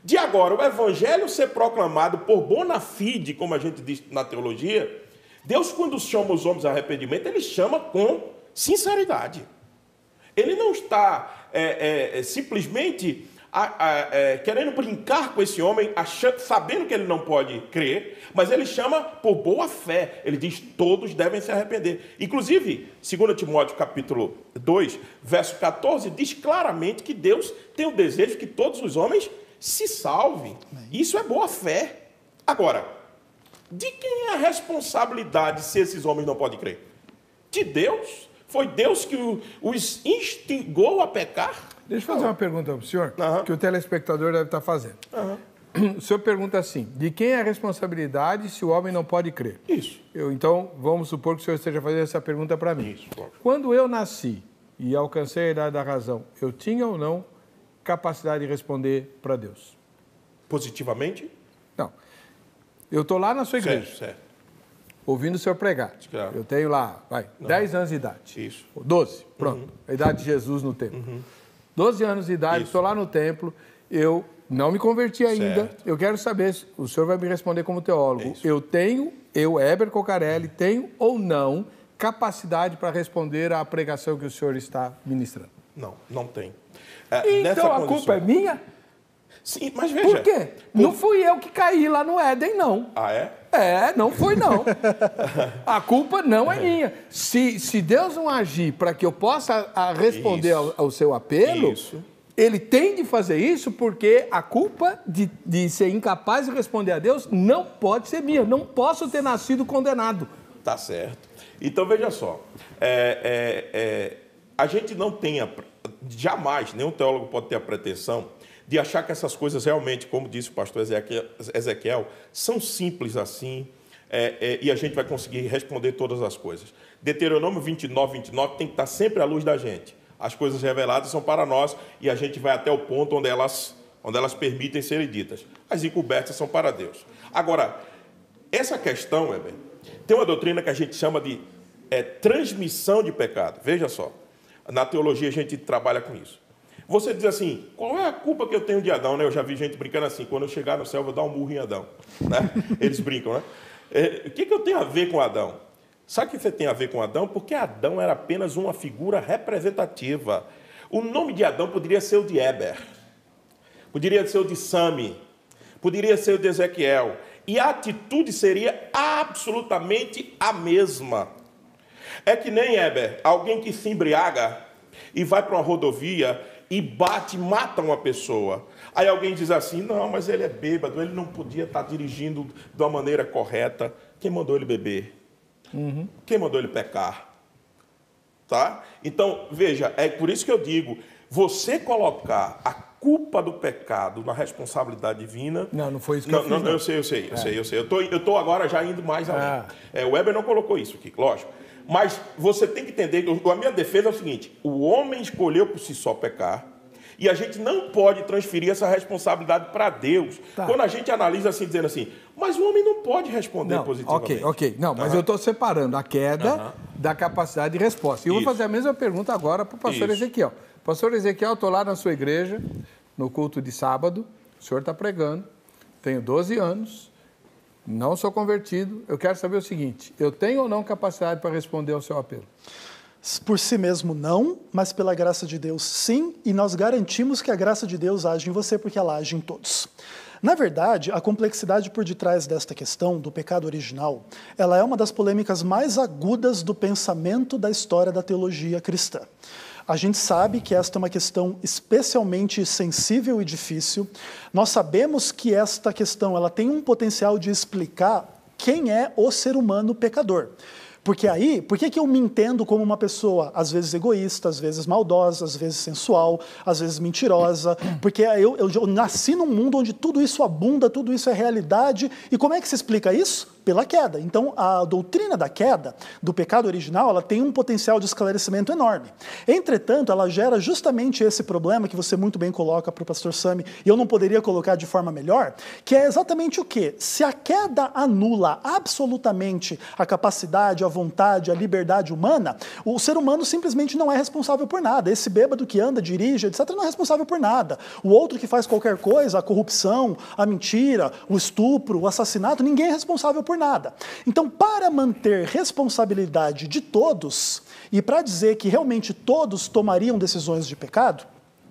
de agora o Evangelho ser proclamado por bona fide, como a gente diz na teologia. Deus, quando chama os homens a arrependimento, ele chama com sinceridade. Ele não está simplesmente querendo brincar com esse homem, sabendo que ele não pode crer, mas ele chama por boa fé. Ele diz: todos devem se arrepender. Inclusive, 2 Timóteo capítulo 2, verso 14, diz claramente que Deus tem o desejo que todos os homens se salvem. Isso é boa fé. Agora, de quem é a responsabilidade se esses homens não podem crer? De Deus? Foi Deus que os instigou a pecar? Deixa eu fazer uma pergunta para o senhor, que o telespectador deve estar fazendo. o senhor pergunta assim, de quem é a responsabilidade se o homem não pode crer? Isso. Então, vamos supor que o senhor esteja fazendo essa pergunta para mim. Isso. Quando eu nasci e alcancei a idade da razão, eu tinha ou não capacidade de responder para Deus? Positivamente? Não. Eu estou lá na sua igreja, Certo. ouvindo o senhor pregar. Claro. Eu tenho lá, 10 anos de idade. Isso. 12, pronto. A idade de Jesus no templo. 12 anos de idade, estou lá no templo, eu não me converti ainda. Certo. Eu quero saber, o senhor vai me responder como teólogo. Eu, Heber Cocarelli, tenho ou não capacidade para responder à pregação que o senhor está ministrando? Não tem. Então a culpa é minha? Sim, mas veja... Por quê? Não fui eu que caí lá no Éden, não. Ah, é? Não foi não. A culpa não é minha. Se Deus não agir para que eu possa responder ao seu apelo, Ele tem de fazer isso porque a culpa de ser incapaz de responder a Deus não pode ser minha. Não posso ter nascido condenado. Tá certo. Então, veja só. A gente não tem... Jamais, nenhum teólogo pode ter a pretensão de achar que essas coisas realmente, como disse o pastor Ezequiel, são simples assim, e a gente vai conseguir responder todas as coisas. Deuteronômio 29 tem que estar sempre à luz da gente. As coisas reveladas são para nós e a gente vai até o ponto onde elas permitem serem ditas. As encobertas são para Deus. Agora, essa questão, Weber, tem uma doutrina que a gente chama de transmissão de pecado. Veja só, na teologia a gente trabalha com isso. Você diz assim, qual é a culpa que eu tenho de Adão? Né? Eu já vi gente brincando assim, quando eu chegar no céu eu vou dar um murro em Adão. Né? Eles brincam, né? O que eu tenho a ver com Adão? Sabe o que você tem a ver com Adão? Porque Adão era apenas uma figura representativa. O nome de Adão poderia ser o de Heber, poderia ser o de Sami, poderia ser o de Ezequiel. E a atitude seria absolutamente a mesma. É que nem Heber, alguém que se embriaga e vai para uma rodovia e mata uma pessoa. Aí alguém diz assim, não, mas ele é bêbado, ele não podia estar dirigindo de uma maneira correta. Quem mandou ele beber? Quem mandou ele pecar? Tá? Então, veja, é por isso que eu digo, você colocar a culpa do pecado na responsabilidade divina... Não foi isso que eu fiz. Eu sei. Eu estou agora já indo mais além. O Weber não colocou isso aqui, lógico. Mas você tem que entender, a minha defesa é o seguinte, o homem escolheu por si só pecar, e a gente não pode transferir essa responsabilidade para Deus. Tá. Quando a gente analisa assim, dizendo assim, mas o homem não pode responder positivamente. Ok. Não, mas eu estou separando a queda da capacidade de resposta. E eu vou fazer a mesma pergunta agora para o pastor Ezequiel. Pastor Ezequiel, estou lá na sua igreja, no culto de sábado, o senhor está pregando, tenho 12 anos, não sou convertido, eu quero saber o seguinte, eu tenho ou não capacidade para responder ao seu apelo? Por si mesmo não, mas pela graça de Deus sim, e nós garantimos que a graça de Deus age em você porque ela age em todos. Na verdade, a complexidade por detrás desta questão, do pecado original, ela é uma das polêmicas mais agudas do pensamento da história da teologia cristã. A gente sabe que esta é uma questão especialmente sensível e difícil. Nós sabemos que esta questão ela tem um potencial de explicar quem é o ser humano pecador. Porque aí, por que eu me entendo como uma pessoa, às vezes egoísta, às vezes maldosa, às vezes sensual, às vezes mentirosa? Porque eu nasci num mundo onde tudo isso abunda, tudo isso é realidade. E como é que se explica isso? Pela queda. Então, a doutrina da queda, do pecado original, ela tem um potencial de esclarecimento enorme. Entretanto, ela gera justamente esse problema que você muito bem coloca para o pastor Sami, e eu não poderia colocar de forma melhor, que é exatamente o quê? Se a queda anula absolutamente a capacidade, a vontade, a liberdade humana, o ser humano simplesmente não é responsável por nada. Esse bêbado que anda, dirige, etc., não é responsável por nada. O outro que faz qualquer coisa, a corrupção, a mentira, o estupro, o assassinato, ninguém é responsável por nada. Então, para manter responsabilidade de todos, e para dizer que realmente todos tomariam decisões de pecado,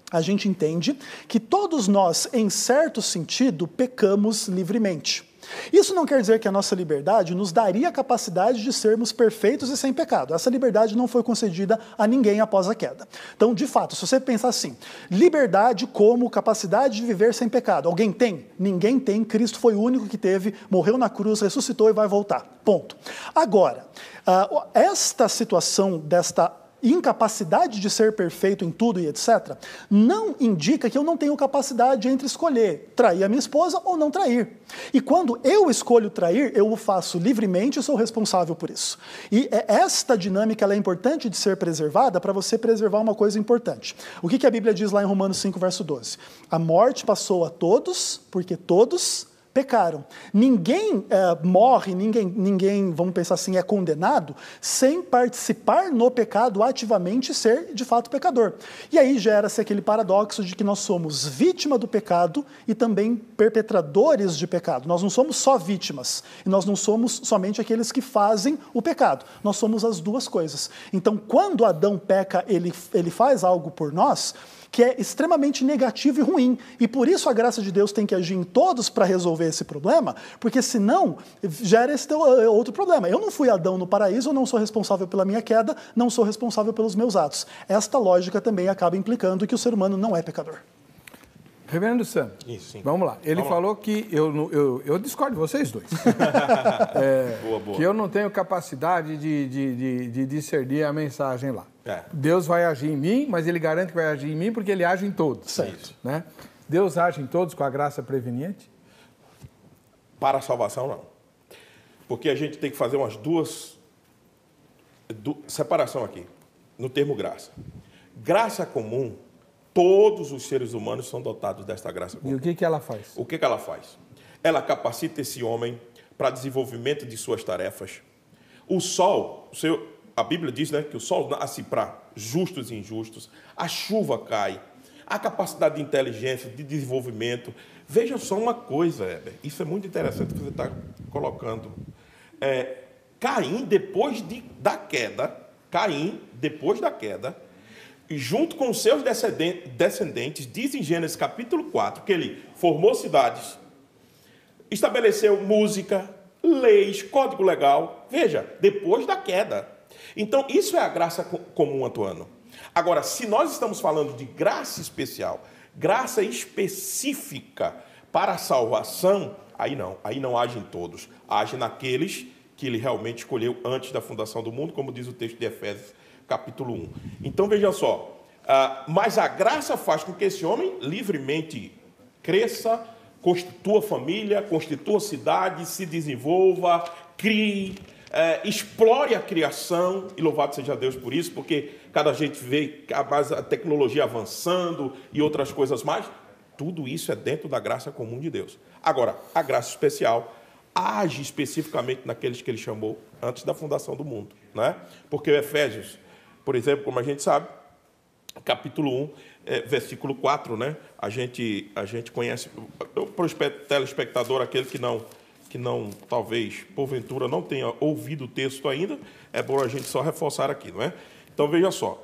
a gente entende que todos nós, em certo sentido, pecamos livremente. Isso não quer dizer que a nossa liberdade nos daria a capacidade de sermos perfeitos e sem pecado. Essa liberdade não foi concedida a ninguém após a queda. Então, de fato, se você pensar assim, liberdade como capacidade de viver sem pecado, alguém tem? Ninguém tem. Cristo foi o único que teve, morreu na cruz, ressuscitou e vai voltar. Ponto. Agora, esta situação desta incapacidade de ser perfeito em tudo e etc., não indica que eu não tenho capacidade entre escolher trair a minha esposa ou não trair. E quando eu escolho trair, eu o faço livremente e sou responsável por isso. E esta dinâmica ela é importante de ser preservada para você preservar uma coisa importante. O que a Bíblia diz lá em Romanos 5, verso 12? A morte passou a todos, porque todos pecaram. Ninguém morre, ninguém, vamos pensar assim, é condenado sem participar no pecado ativamente e ser, de fato, pecador. E aí gera-se aquele paradoxo de que nós somos vítima do pecado e também perpetradores de pecado. Nós não somos só vítimas e nós não somos somente aqueles que fazem o pecado. Nós somos as duas coisas. Então, quando Adão peca, ele faz algo por nós que é extremamente negativo e ruim. E por isso a graça de Deus tem que agir em todos para resolver esse problema, porque senão gera esse outro problema. Eu não fui Adão no paraíso, eu não sou responsável pela minha queda, não sou responsável pelos meus atos. Esta lógica também acaba implicando que o ser humano não é pecador. Reverendo Sam, vamos lá. Ele falou que eu discordo de vocês dois. Boa. Que eu não tenho capacidade de discernir a mensagem lá. Deus vai agir em mim, mas ele garante que vai agir em mim porque ele age em todos. Certo. Né? Deus age em todos com a graça preveniente? Para a salvação, não. Porque a gente tem que fazer umas duas separação aqui, no termo graça. Graça comum, todos os seres humanos são dotados desta graça comum. E o que ela faz? O que ela faz? Ela capacita esse homem para desenvolvimento de suas tarefas. O sol, a Bíblia diz, né, que o sol nasce para justos e injustos, a chuva cai, a capacidade de inteligência, de desenvolvimento. Veja só uma coisa, Heber, isso é muito interessante que você está colocando. Caim, depois da queda, junto com os seus descendentes, diz em Gênesis capítulo 4, que ele formou cidades, estabeleceu música, leis, código legal. Veja, depois da queda. Então, isso é a graça comum, Atuano. Agora, se nós estamos falando de graça especial, graça específica para a salvação, aí não age em todos. Age naqueles que ele realmente escolheu antes da fundação do mundo, como diz o texto de Efésios, capítulo 1. Então, veja só, mas a graça faz com que esse homem livremente cresça, constitua família, constitua cidade, se desenvolva, crie, explore a criação, e louvado seja Deus por isso, porque cada gente vê a tecnologia avançando e outras coisas mais, tudo isso é dentro da graça comum de Deus. Agora, a graça especial age especificamente naqueles que ele chamou antes da fundação do mundo, né? Porque o Efésios, por exemplo, como a gente sabe, capítulo 1, versículo 4, né? A gente conhece, para o telespectador, aquele que não, talvez, porventura, não tenha ouvido o texto ainda, é bom a gente só reforçar aqui, não é? Então, veja só.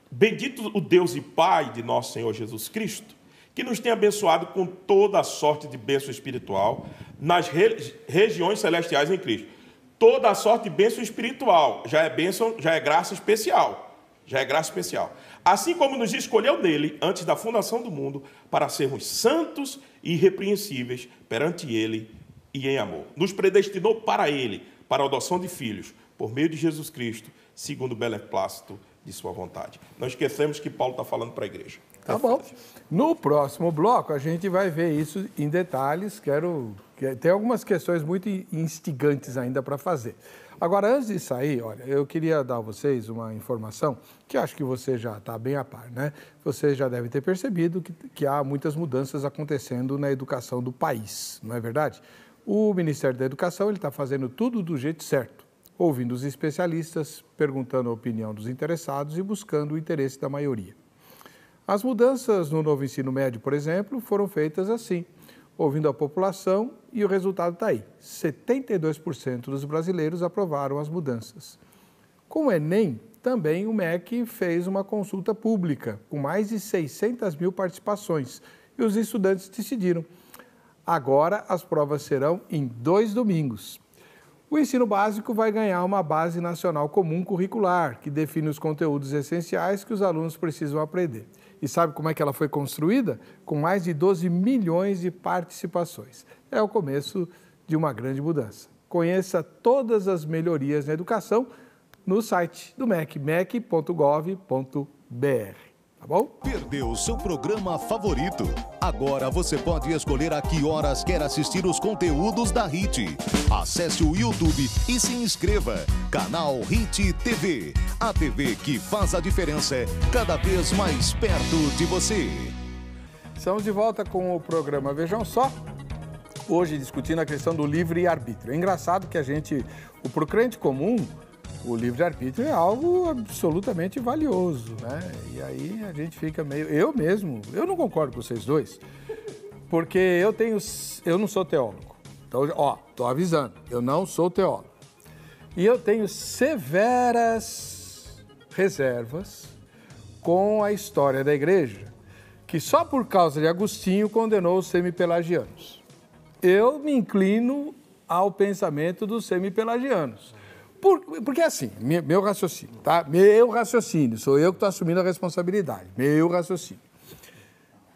Bendito o Deus e Pai de nosso Senhor Jesus Cristo, que nos tem abençoado com toda a sorte de bênção espiritual nas regiões celestiais em Cristo. Toda a sorte de bênção espiritual já é graça especial. Já é graça especial. Assim como nos escolheu nele, antes da fundação do mundo, para sermos santos e irrepreensíveis perante ele e em amor. Nos predestinou para ele, para a adoção de filhos, por meio de Jesus Cristo, segundo o beneplácito de sua vontade. Não esquecemos que Paulo está falando para a igreja. Tá bom. No próximo bloco, a gente vai ver isso em detalhes. Tem algumas questões muito instigantes ainda para fazer. Agora, antes de sair, olha, eu queria dar a vocês uma informação que acho que você já está bem a par, né? Você já deve ter percebido que há muitas mudanças acontecendo na educação do país, não é verdade? O Ministério da Educação está fazendo tudo do jeito certo, ouvindo os especialistas, perguntando a opinião dos interessados e buscando o interesse da maioria. As mudanças no novo ensino médio, por exemplo, foram feitas assim, ouvindo a população, e o resultado está aí. 72% dos brasileiros aprovaram as mudanças. Com o Enem, também o MEC fez uma consulta pública, com mais de 600 mil participações, e os estudantes decidiram. Agora, as provas serão em 2 domingos. O ensino básico vai ganhar uma base nacional comum curricular, que define os conteúdos essenciais que os alunos precisam aprender. E sabe como é que ela foi construída? Com mais de 12 milhões de participações. É o começo de uma grande mudança. Conheça todas as melhorias na educação no site do MEC, mec.gov.br. Tá bom? Perdeu seu programa favorito? Agora você pode escolher a que horas quer assistir os conteúdos da HIT. Acesse o YouTube e se inscreva. Canal HIT TV. A TV que faz a diferença cada vez mais perto de você. Estamos de volta com o programa Vejam Só. Hoje discutindo a questão do livre-arbítrio. É engraçado que para o crente comum, o livre-arbítrio é algo absolutamente valioso, né? E aí a gente fica meio... Eu não concordo com vocês dois, porque eu não sou teólogo. Então, tô avisando, eu não sou teólogo. E eu tenho severas reservas com a história da igreja, que só por causa de Agostinho condenou os semipelagianos. Eu me inclino ao pensamento dos semipelagianos. Porque assim, meu raciocínio, tá? Meu raciocínio, sou eu que estou assumindo a responsabilidade. Meu raciocínio.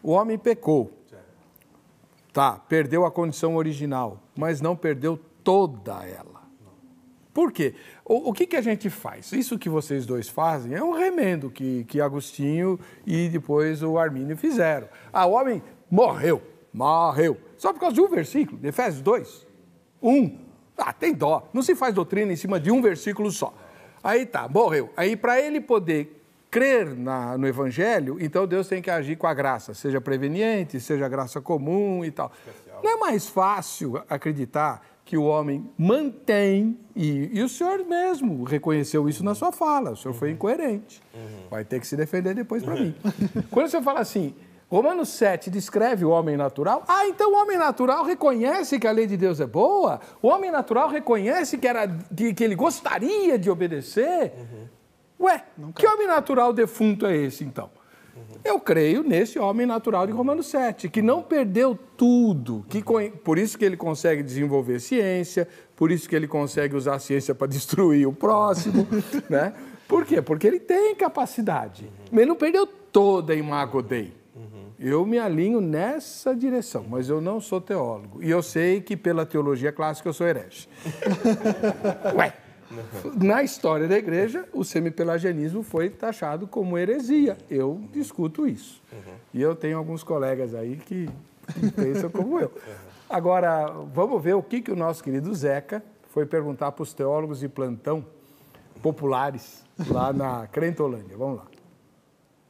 O homem pecou. Tá, perdeu a condição original, mas não perdeu toda ela. Por quê? O que a gente faz? Isso que vocês dois fazem é um remendo que Agostinho e depois o Armínio fizeram. O homem morreu. Só por causa de um versículo, de Efésios 2, 1. Tem dó. Não se faz doutrina em cima de um versículo só. Aí tá, morreu. Aí para ele poder crer no Evangelho, então Deus tem que agir com a graça, seja preveniente, seja graça comum e tal. Especial. Não é mais fácil acreditar que o homem mantém, e o senhor mesmo reconheceu isso na sua fala, o senhor foi incoerente. Vai ter que se defender depois para mim. Quando você fala assim... Romanos 7 descreve o homem natural. Então o homem natural reconhece que a lei de Deus é boa? O homem natural reconhece que ele gostaria de obedecer? Que homem natural defunto é esse, então? Eu creio nesse homem natural de Romanos 7, que não perdeu tudo. Por isso que ele consegue desenvolver ciência, por isso que ele consegue usar a ciência para destruir o próximo, né? Por quê? Porque ele tem capacidade. Mas ele não perdeu toda a imago Dei. Eu me alinho nessa direção, mas eu não sou teólogo. E eu sei que pela teologia clássica eu sou herege. Na história da igreja, o semipelagianismo foi taxado como heresia. Eu discuto isso. E eu tenho alguns colegas aí que pensam como eu. Agora, vamos ver o que o nosso querido Zeca foi perguntar para os teólogos de plantão populares lá na Crentolândia. Vamos lá.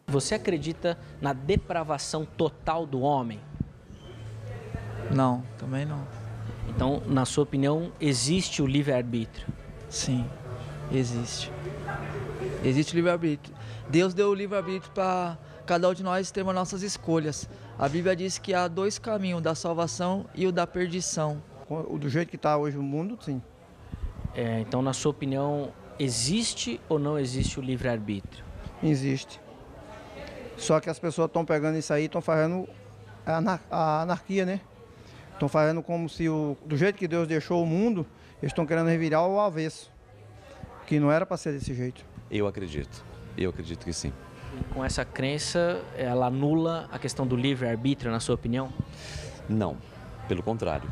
Você acredita na depravação total do homem? Não, também não. Então, na sua opinião, existe o livre-arbítrio? Sim, existe. Existe o livre-arbítrio. Deus deu o livre-arbítrio para cada um de nós termos nossas escolhas. A Bíblia diz que há dois caminhos, o da salvação e o da perdição. Do jeito que está hoje o mundo, sim. Então, na sua opinião, existe ou não existe o livre-arbítrio? Existe. Só que as pessoas estão pegando isso aí e estão fazendo a anarquia, né? Estão fazendo como se, do jeito que Deus deixou o mundo, eles estão querendo revirar ao avesso. Que não era para ser desse jeito. Eu acredito que sim. E com essa crença, ela anula a questão do livre-arbítrio, na sua opinião? Não, pelo contrário.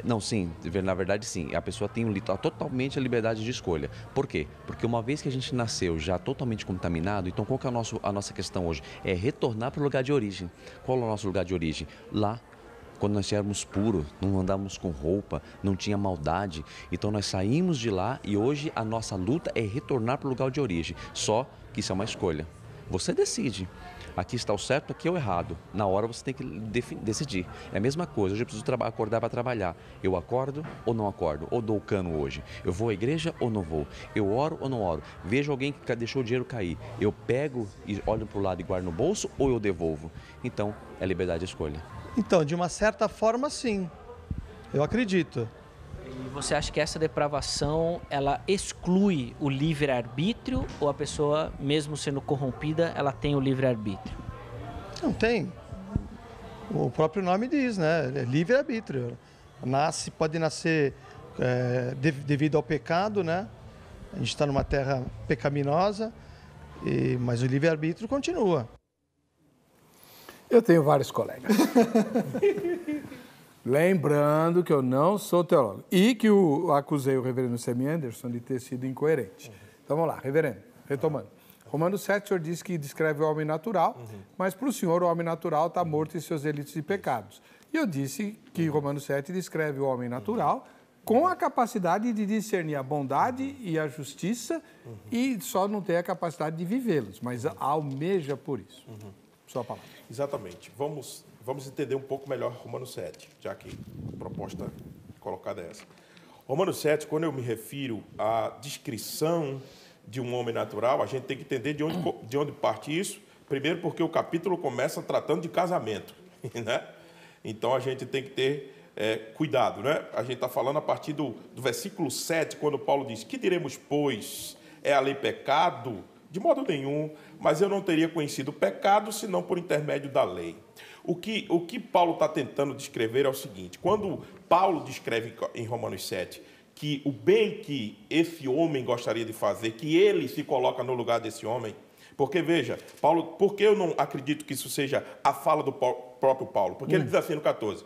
Não, sim, na verdade sim, a pessoa tem totalmente a liberdade de escolha. Por quê? Porque uma vez que a gente nasceu já totalmente contaminado, então qual que é a nossa questão hoje? É retornar para o lugar de origem. Qual é o nosso lugar de origem? Lá, quando nós éramos puros, não andávamos com roupa, não tinha maldade, então nós saímos de lá e hoje a nossa luta é retornar para o lugar de origem. Só que isso é uma escolha. Você decide. Aqui está o certo, aqui é o errado. Na hora você tem que decidir. É a mesma coisa, hoje eu preciso acordar para trabalhar. Eu acordo ou não acordo? Ou dou o cano hoje? Eu vou à igreja ou não vou? Eu oro ou não oro? Vejo alguém que deixou o dinheiro cair. Eu pego e olho para o lado e guardo no bolso ou eu devolvo? Então, é liberdade de escolha. Então, de uma certa forma, sim. Eu acredito. E você acha que essa depravação, ela exclui o livre-arbítrio ou a pessoa, mesmo sendo corrompida, ela tem o livre-arbítrio? Não tem. O próprio nome diz, né? É livre-arbítrio. Pode nascer devido ao pecado, né? A gente está numa terra pecaminosa, mas o livre-arbítrio continua. Eu tenho vários colegas. Lembrando que eu não sou teólogo. E que eu acusei o reverendo Sammy Anderson de ter sido incoerente. Então vamos lá, reverendo, retomando. Romanos 7, o senhor diz que descreve o homem natural, mas para o senhor o homem natural está morto em seus delitos e pecados. E eu disse que Romanos 7 descreve o homem natural com a capacidade de discernir a bondade e a justiça e só não tem a capacidade de vivê-los, mas almeja por isso. Sua palavra. Exatamente. Vamos entender um pouco melhor Romanos 7, já que a proposta colocada é essa. Romanos 7, quando eu me refiro à descrição de um homem natural, a gente tem que entender de onde parte isso. Primeiro, porque o capítulo começa tratando de casamento, né? Então, a gente tem que ter cuidado, né? A gente está falando a partir do versículo 7, quando Paulo diz: que diremos, pois? É a lei pecado? De modo nenhum, mas eu não teria conhecido o pecado senão por intermédio da lei. O que Paulo está tentando descrever é o seguinte: quando Paulo descreve em Romanos 7 que o bem que esse homem gostaria de fazer, que ele se coloca no lugar desse homem, porque, veja, Paulo, por que eu não acredito que isso seja a fala do próprio Paulo? Porque ele diz assim no 14: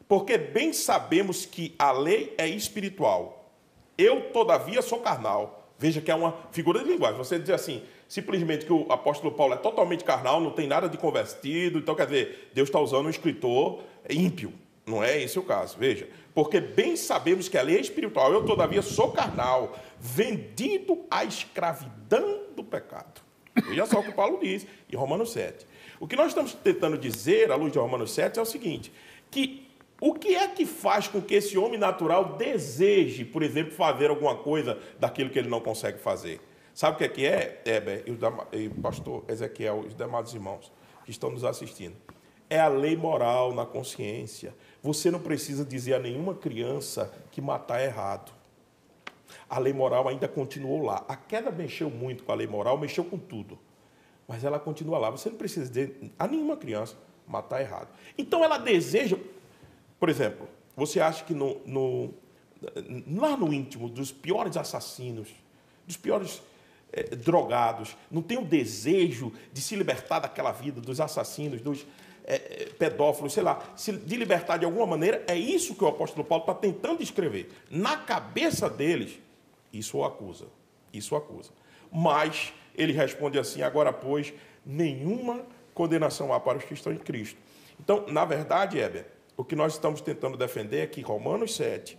porque bem sabemos que a lei é espiritual, eu, todavia, sou carnal. Veja que é uma figura de linguagem. Você diz assim, simplesmente que o apóstolo Paulo é totalmente carnal, não tem nada de convertido, então, quer dizer, Deus está usando um escritor ímpio. Não é esse o caso. Veja, porque bem sabemos que a lei é espiritual, eu, todavia, sou carnal, vendido à escravidão do pecado. Veja só o que Paulo diz em Romanos 7. O que nós estamos tentando dizer, à luz de Romanos 7, é o seguinte, que o que é que faz com que esse homem natural deseje, por exemplo, fazer alguma coisa daquilo que ele não consegue fazer? Sabe o que é, Heber e o pastor Ezequiel, os demais irmãos que estão nos assistindo? É a lei moral na consciência. Você não precisa dizer a nenhuma criança que matar é errado. A lei moral ainda continuou lá. A queda mexeu muito com a lei moral, mexeu com tudo. Mas ela continua lá. Você não precisa dizer a nenhuma criança matar é errado. Então ela deseja... Por exemplo, você acha que lá no íntimo dos piores assassinos, dos piores drogados, não tem o desejo de se libertar daquela vida, dos assassinos, dos pedófilos, sei lá, de libertar de alguma maneira? É isso que o apóstolo Paulo está tentando escrever. Na cabeça deles, isso o acusa. Isso o acusa. Mas ele responde assim: agora, pois, nenhuma condenação há para os que estão em Cristo. Então, na verdade, Heber, o que nós estamos tentando defender é que Romanos 7,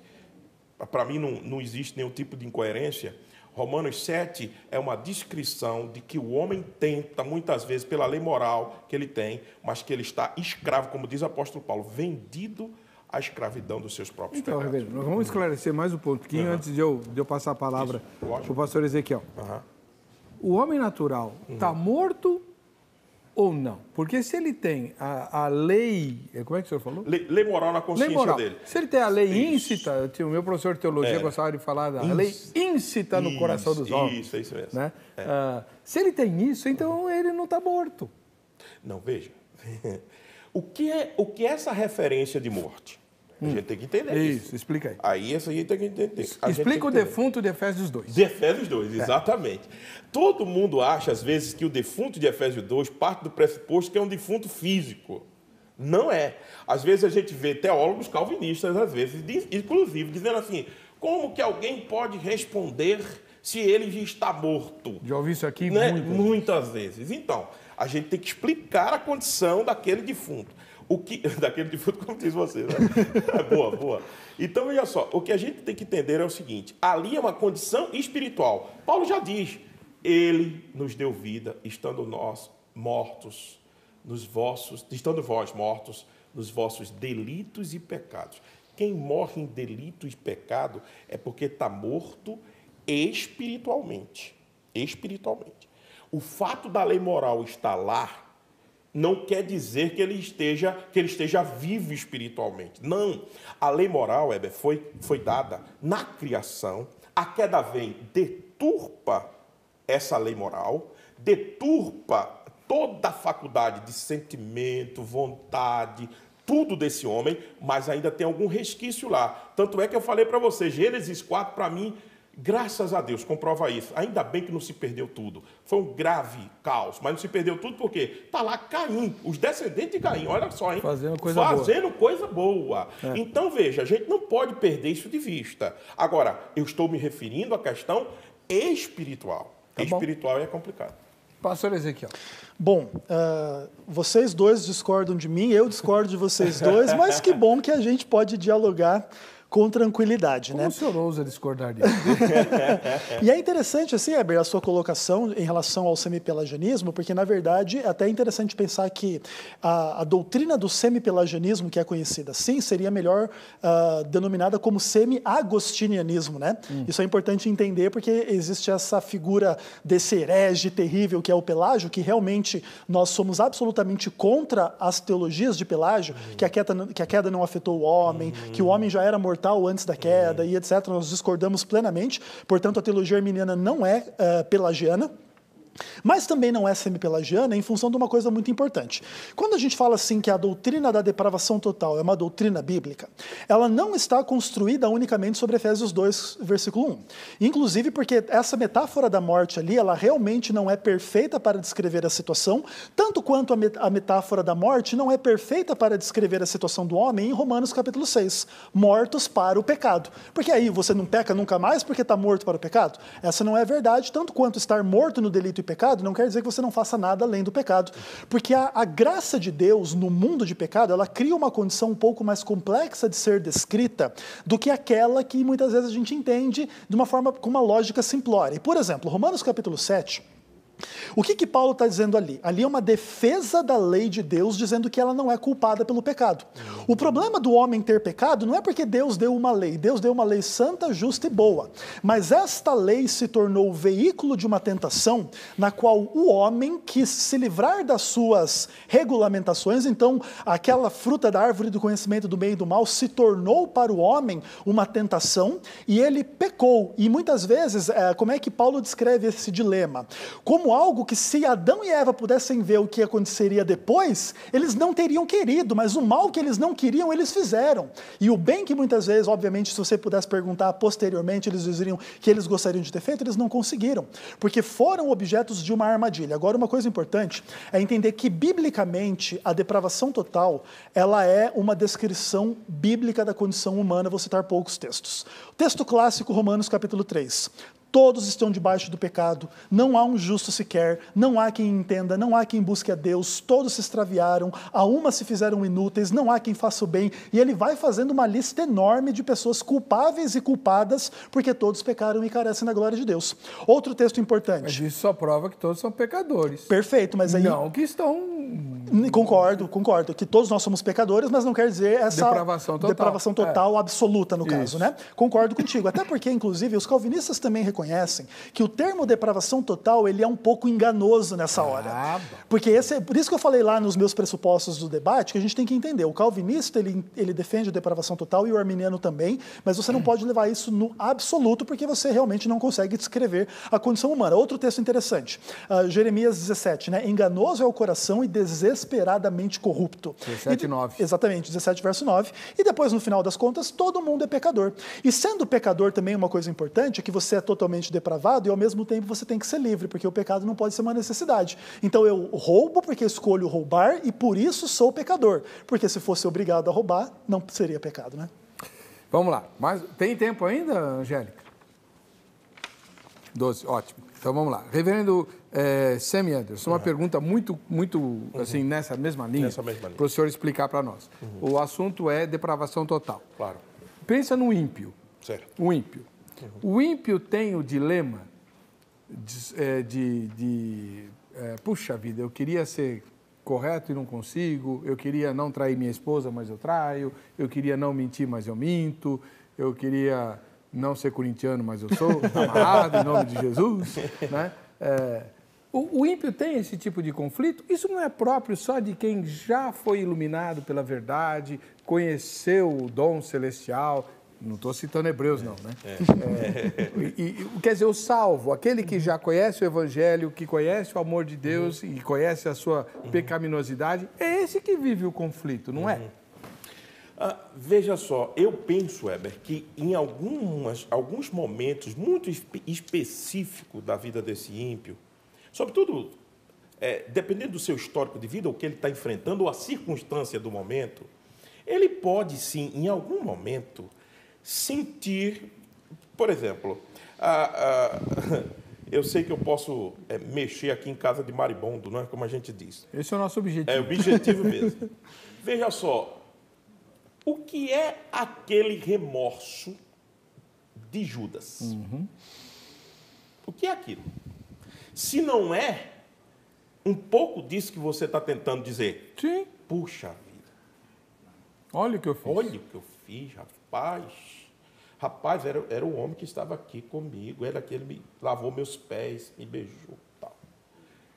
para mim não existe nenhum tipo de incoerência. Romanos 7 é uma descrição de que o homem tenta, muitas vezes, pela lei moral que ele tem, mas que ele está escravo, como diz o apóstolo Paulo, vendido à escravidão dos seus próprios pecados. Então, reverendo, nós vamos esclarecer mais um pouquinho antes de eu passar a palavra para o pastor Ezequiel. O homem natural está morto ou não? Porque se ele tem a lei... Como é que o senhor falou? Lei moral na consciência dele. Se ele tem a lei íncita, o meu professor de teologia gostava de falar da lei íncita no coração dos homens. Isso mesmo. Né? Se ele tem isso, então ele não está morto. Não, veja. O que é essa referência de morte? A gente tem que entender isso. Isso, explica aí. Aí essa gente tem que entender. Explica o defunto de Efésios 2. De Efésios 2, exatamente. Todo mundo acha, às vezes, que o defunto de Efésios 2 parte do pressuposto que é um defunto físico. Não é. Às vezes a gente vê teólogos calvinistas, às vezes, inclusive, dizendo assim, como que alguém pode responder se ele já está morto? Já ouvi isso aqui muitas vezes. Então, a gente tem que explicar a condição daquele defunto. Daquele defunto, como diz você, né? Boa. Então, veja só, o que a gente tem que entender é o seguinte: ali é uma condição espiritual. Paulo já diz, ele nos deu vida, estando nós mortos, estando vós mortos, nos vossos delitos e pecados. Quem morre em delito e pecado é porque está morto espiritualmente. Espiritualmente. O fato da lei moral estar lá não quer dizer que ele esteja vivo espiritualmente. Não. A lei moral, Heber, foi dada na criação. A queda vem, deturpa essa lei moral, deturpa toda a faculdade de sentimento, vontade, tudo desse homem, mas ainda tem algum resquício lá. Tanto é que eu falei para você, Gênesis 4, para mim, Graças a Deus, comprova isso. Ainda bem que não se perdeu tudo. Foi um grave caos, mas não se perdeu tudo porque está lá Caim, os descendentes de Caim, olha só, hein? Fazendo coisa boa. É. Então, veja, a gente não pode perder isso de vista. Agora, eu estou me referindo à questão espiritual. Espiritual é complicado. Pastor Ezequiel. Bom, vocês dois discordam de mim, eu discordo de vocês dois, mas que bom que a gente pode dialogar com tranquilidade, Como né? o senhor ousa discordar disso? E é interessante, assim, Heber, a sua colocação em relação ao semipelagianismo, porque, na verdade, é até interessante pensar que a doutrina do semipelagianismo, que é conhecida assim, seria melhor denominada como semi-agostinianismo, né? Isso é importante entender, porque existe essa figura desse herege terrível que é o Pelágio, que realmente nós somos absolutamente contra as teologias de Pelágio, que a queda não afetou o homem, que o homem já era mortal antes da queda e etc. Nós discordamos plenamente. Portanto, a teologia arminiana não é pelagiana. Mas também não é semipelagiana em função de uma coisa muito importante. Quando a gente fala assim que a doutrina da depravação total é uma doutrina bíblica, ela não está construída unicamente sobre Efésios 2, versículo 1. Inclusive porque essa metáfora da morte ali, ela realmente não é perfeita para descrever a situação, tanto quanto a metáfora da morte não é perfeita para descrever a situação do homem em Romanos capítulo 6, mortos para o pecado. Porque aí você não peca nunca mais porque está morto para o pecado? Essa não é verdade, tanto quanto estar morto no delito e pecado não quer dizer que você não faça nada além do pecado, porque a graça de Deus no mundo de pecado, ela cria uma condição um pouco mais complexa de ser descrita do que aquela que muitas vezes a gente entende de uma forma com uma lógica simplória. E, por exemplo, Romanos capítulo 7, o que Paulo está dizendo ali? Ali é uma defesa da lei de Deus, dizendo que ela não é culpada pelo pecado. O problema do homem ter pecado não é porque Deus deu uma lei. Deus deu uma lei santa, justa e boa. Mas esta lei se tornou o veículo de uma tentação na qual o homem quis se livrar das suas regulamentações. Então, aquela fruta da árvore do conhecimento do bem e do mal se tornou para o homem uma tentação e ele pecou. E muitas vezes, como é que Paulo descreve esse dilema? Como algo que se Adão e Eva pudessem ver o que aconteceria depois, eles não teriam querido, mas o mal que eles não queriam, eles fizeram. E o bem que muitas vezes, obviamente, se você pudesse perguntar posteriormente, eles dizeriam que eles gostariam de ter feito, eles não conseguiram, porque foram objetos de uma armadilha. Agora, uma coisa importante é entender que, biblicamente, a depravação total, ela é uma descrição bíblica da condição humana, vou citar poucos textos. O texto clássico, Romanos capítulo 3. Todos estão debaixo do pecado, não há um justo sequer, não há quem entenda, não há quem busque a Deus, todos se extraviaram, a uma se fizeram inúteis, não há quem faça o bem, e ele vai fazendo uma lista enorme de pessoas culpáveis e culpadas, porque todos pecaram e carecem da glória de Deus. Outro texto importante. Mas isso só prova que todos são pecadores. Perfeito, mas aí... Não que estão... Concordo, que todos nós somos pecadores, mas não quer dizer essa depravação total absoluta, no caso, né? Concordo contigo, até porque, inclusive, os calvinistas também reconhecem que o termo depravação total, ele é um pouco enganoso nessa hora. Porque por isso que eu falei lá nos meus pressupostos do debate, que a gente tem que entender, o calvinista, ele defende a depravação total e o arminiano também, mas você não pode levar isso no absoluto, porque você realmente não consegue descrever a condição humana. Outro texto interessante, Jeremias 17, né? Enganoso é o coração e desesperadamente corrupto. 17:9. Exatamente, 17, verso 9. E depois, no final das contas, todo mundo é pecador. E sendo pecador também uma coisa importante é que você é totalmente depravado e ao mesmo tempo você tem que ser livre, porque o pecado não pode ser uma necessidade. Então eu roubo porque escolho roubar e por isso sou pecador. Porque se fosse obrigado a roubar, não seria pecado, né? Vamos lá. Mas tem tempo ainda, Angélica? 12, ótimo. Então vamos lá. Reverendo Sammy Anderson, uma pergunta muito assim, nessa mesma linha, para o senhor explicar para nós. O assunto é depravação total. Claro. Pensa no ímpio. Certo. O ímpio. O ímpio tem o dilema puxa vida, eu queria ser correto e não consigo, eu queria não trair minha esposa, mas eu traio, eu queria não mentir, mas eu minto, eu queria não ser corintiano, mas eu sou amarrado em nome de Jesus, né? O ímpio tem esse tipo de conflito. Isso não é próprio só de quem já foi iluminado pela verdade, conheceu o dom celestial. Não estou citando Hebreus, não, né? Quer dizer, o salvo, aquele que já conhece o Evangelho, que conhece o amor de Deus e conhece a sua pecaminosidade, é esse que vive o conflito, não é? Veja só, eu penso, Heber, que em alguns momentos muito específicos da vida desse ímpio, sobretudo, dependendo do seu histórico de vida, o que ele está enfrentando, ou a circunstância do momento, ele pode, sim, em algum momento, sentir, por exemplo, eu sei que eu posso mexer aqui em casa de maribondo, não é como a gente diz. Esse é o nosso objetivo. É o objetivo mesmo. Veja só, o que é aquele remorso de Judas? O que é aquilo? Se não é um pouco disso que você está tentando dizer. Sim. Puxa vida. Olha o que eu fiz. Olha o que eu fiz, rapaz. Rapaz, era o homem que estava aqui comigo. Era aquele que me lavou meus pés, me beijou. Tal.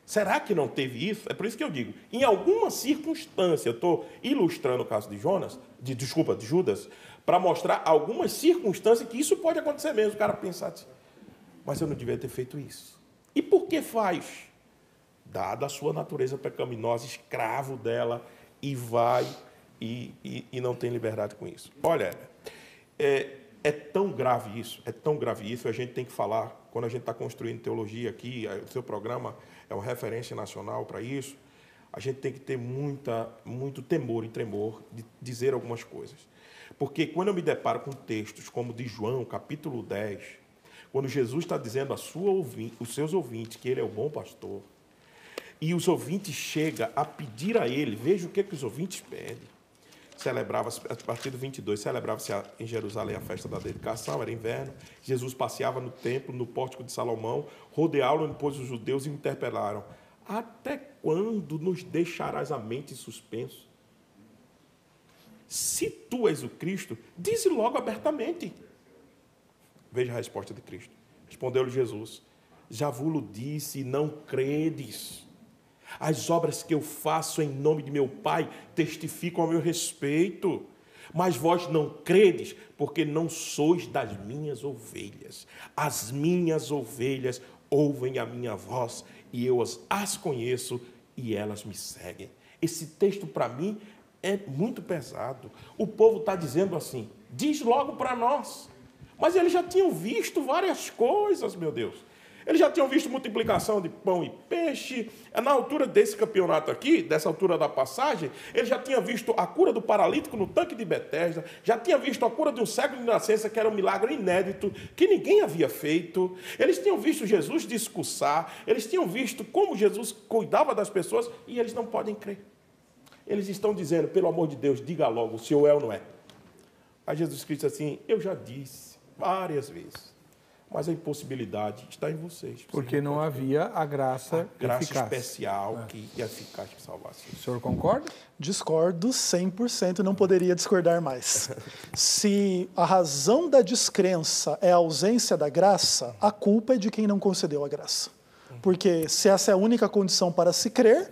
Será que não teve isso? É por isso que eu digo, em alguma circunstância, eu estou ilustrando o caso de de Judas, para mostrar algumas circunstâncias que isso pode acontecer mesmo. O cara pensar assim, mas eu não devia ter feito isso. E por que faz? Dada a sua natureza pecaminosa, escravo dela, e vai e não tem liberdade com isso. Olha, é tão grave isso, a gente tem que falar, quando a gente está construindo teologia aqui, o seu programa é uma referência nacional para isso, a gente tem que ter muito temor e tremor de dizer algumas coisas. Porque quando eu me deparo com textos como de João, capítulo 10, quando Jesus está dizendo os seus ouvintes que ele é o bom pastor, e os ouvintes chegam a pedir a ele, veja o que os ouvintes pedem. Celebrava-se, a partir do 22, celebrava-se em Jerusalém a festa da dedicação, era inverno. Jesus passeava no templo, no pórtico de Salomão, rodearam depois os judeus e interpelaram: até quando nos deixarás a mente em suspenso? Se tu és o Cristo, dize logo abertamente. Veja a resposta de Cristo. Respondeu-lhe Jesus: já vos-lo disse e não credes. As obras que eu faço em nome de meu Pai testificam a meu respeito. Mas vós não credes, porque não sois das minhas ovelhas. As minhas ovelhas ouvem a minha voz, e eu as conheço, e elas me seguem. Esse texto, para mim, é muito pesado. O povo está dizendo assim, diz logo para nós. Mas eles já tinham visto várias coisas, meu Deus. Eles já tinham visto multiplicação de pão e peixe. Na altura desse campeonato aqui, dessa altura da passagem, ele já tinha visto a cura do paralítico no tanque de Betesda, já tinha visto a cura de um cego de nascença, que era um milagre inédito, que ninguém havia feito. Eles tinham visto Jesus discursar, eles tinham visto como Jesus cuidava das pessoas, e eles não podem crer. Eles estão dizendo, pelo amor de Deus, diga logo, o senhor é ou não é? Aí Jesus Cristo disse assim, eu já disse várias vezes, mas a impossibilidade está em vocês. Porque não havia a graça especial e eficaz que salvasse. O senhor concorda? Discordo 100%, não poderia discordar mais. Se a razão da descrença é a ausência da graça, a culpa é de quem não concedeu a graça. Porque se essa é a única condição para se crer,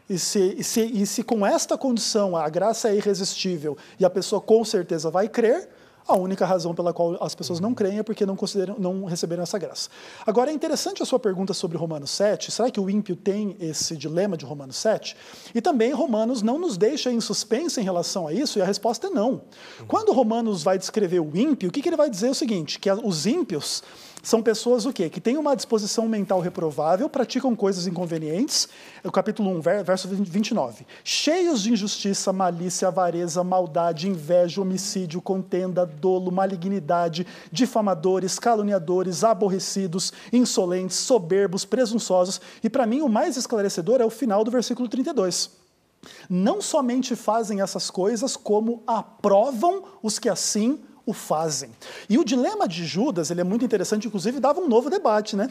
e se com esta condição a graça é irresistível e a pessoa com certeza vai crer, a única razão pela qual as pessoas não creem é porque não receberam essa graça. Agora, é interessante a sua pergunta sobre Romanos 7. Será que o ímpio tem esse dilema de Romanos 7? E também Romanos não nos deixa em suspense em relação a isso, e a resposta é não. Quando Romanos vai descrever o ímpio, o que ele vai dizer é o seguinte, que os ímpios são pessoas o quê? Que têm uma disposição mental reprovável, praticam coisas inconvenientes, o capítulo 1, verso 29. Cheios de injustiça, malícia, avareza, maldade, inveja, homicídio, contenda, dolo, malignidade, difamadores, caluniadores, aborrecidos, insolentes, soberbos, presunçosos. E para mim o mais esclarecedor é o final do versículo 32. Não somente fazem essas coisas, como aprovam os que assim o fazem. E o dilema de Judas, ele é muito interessante, inclusive dava um novo debate, né?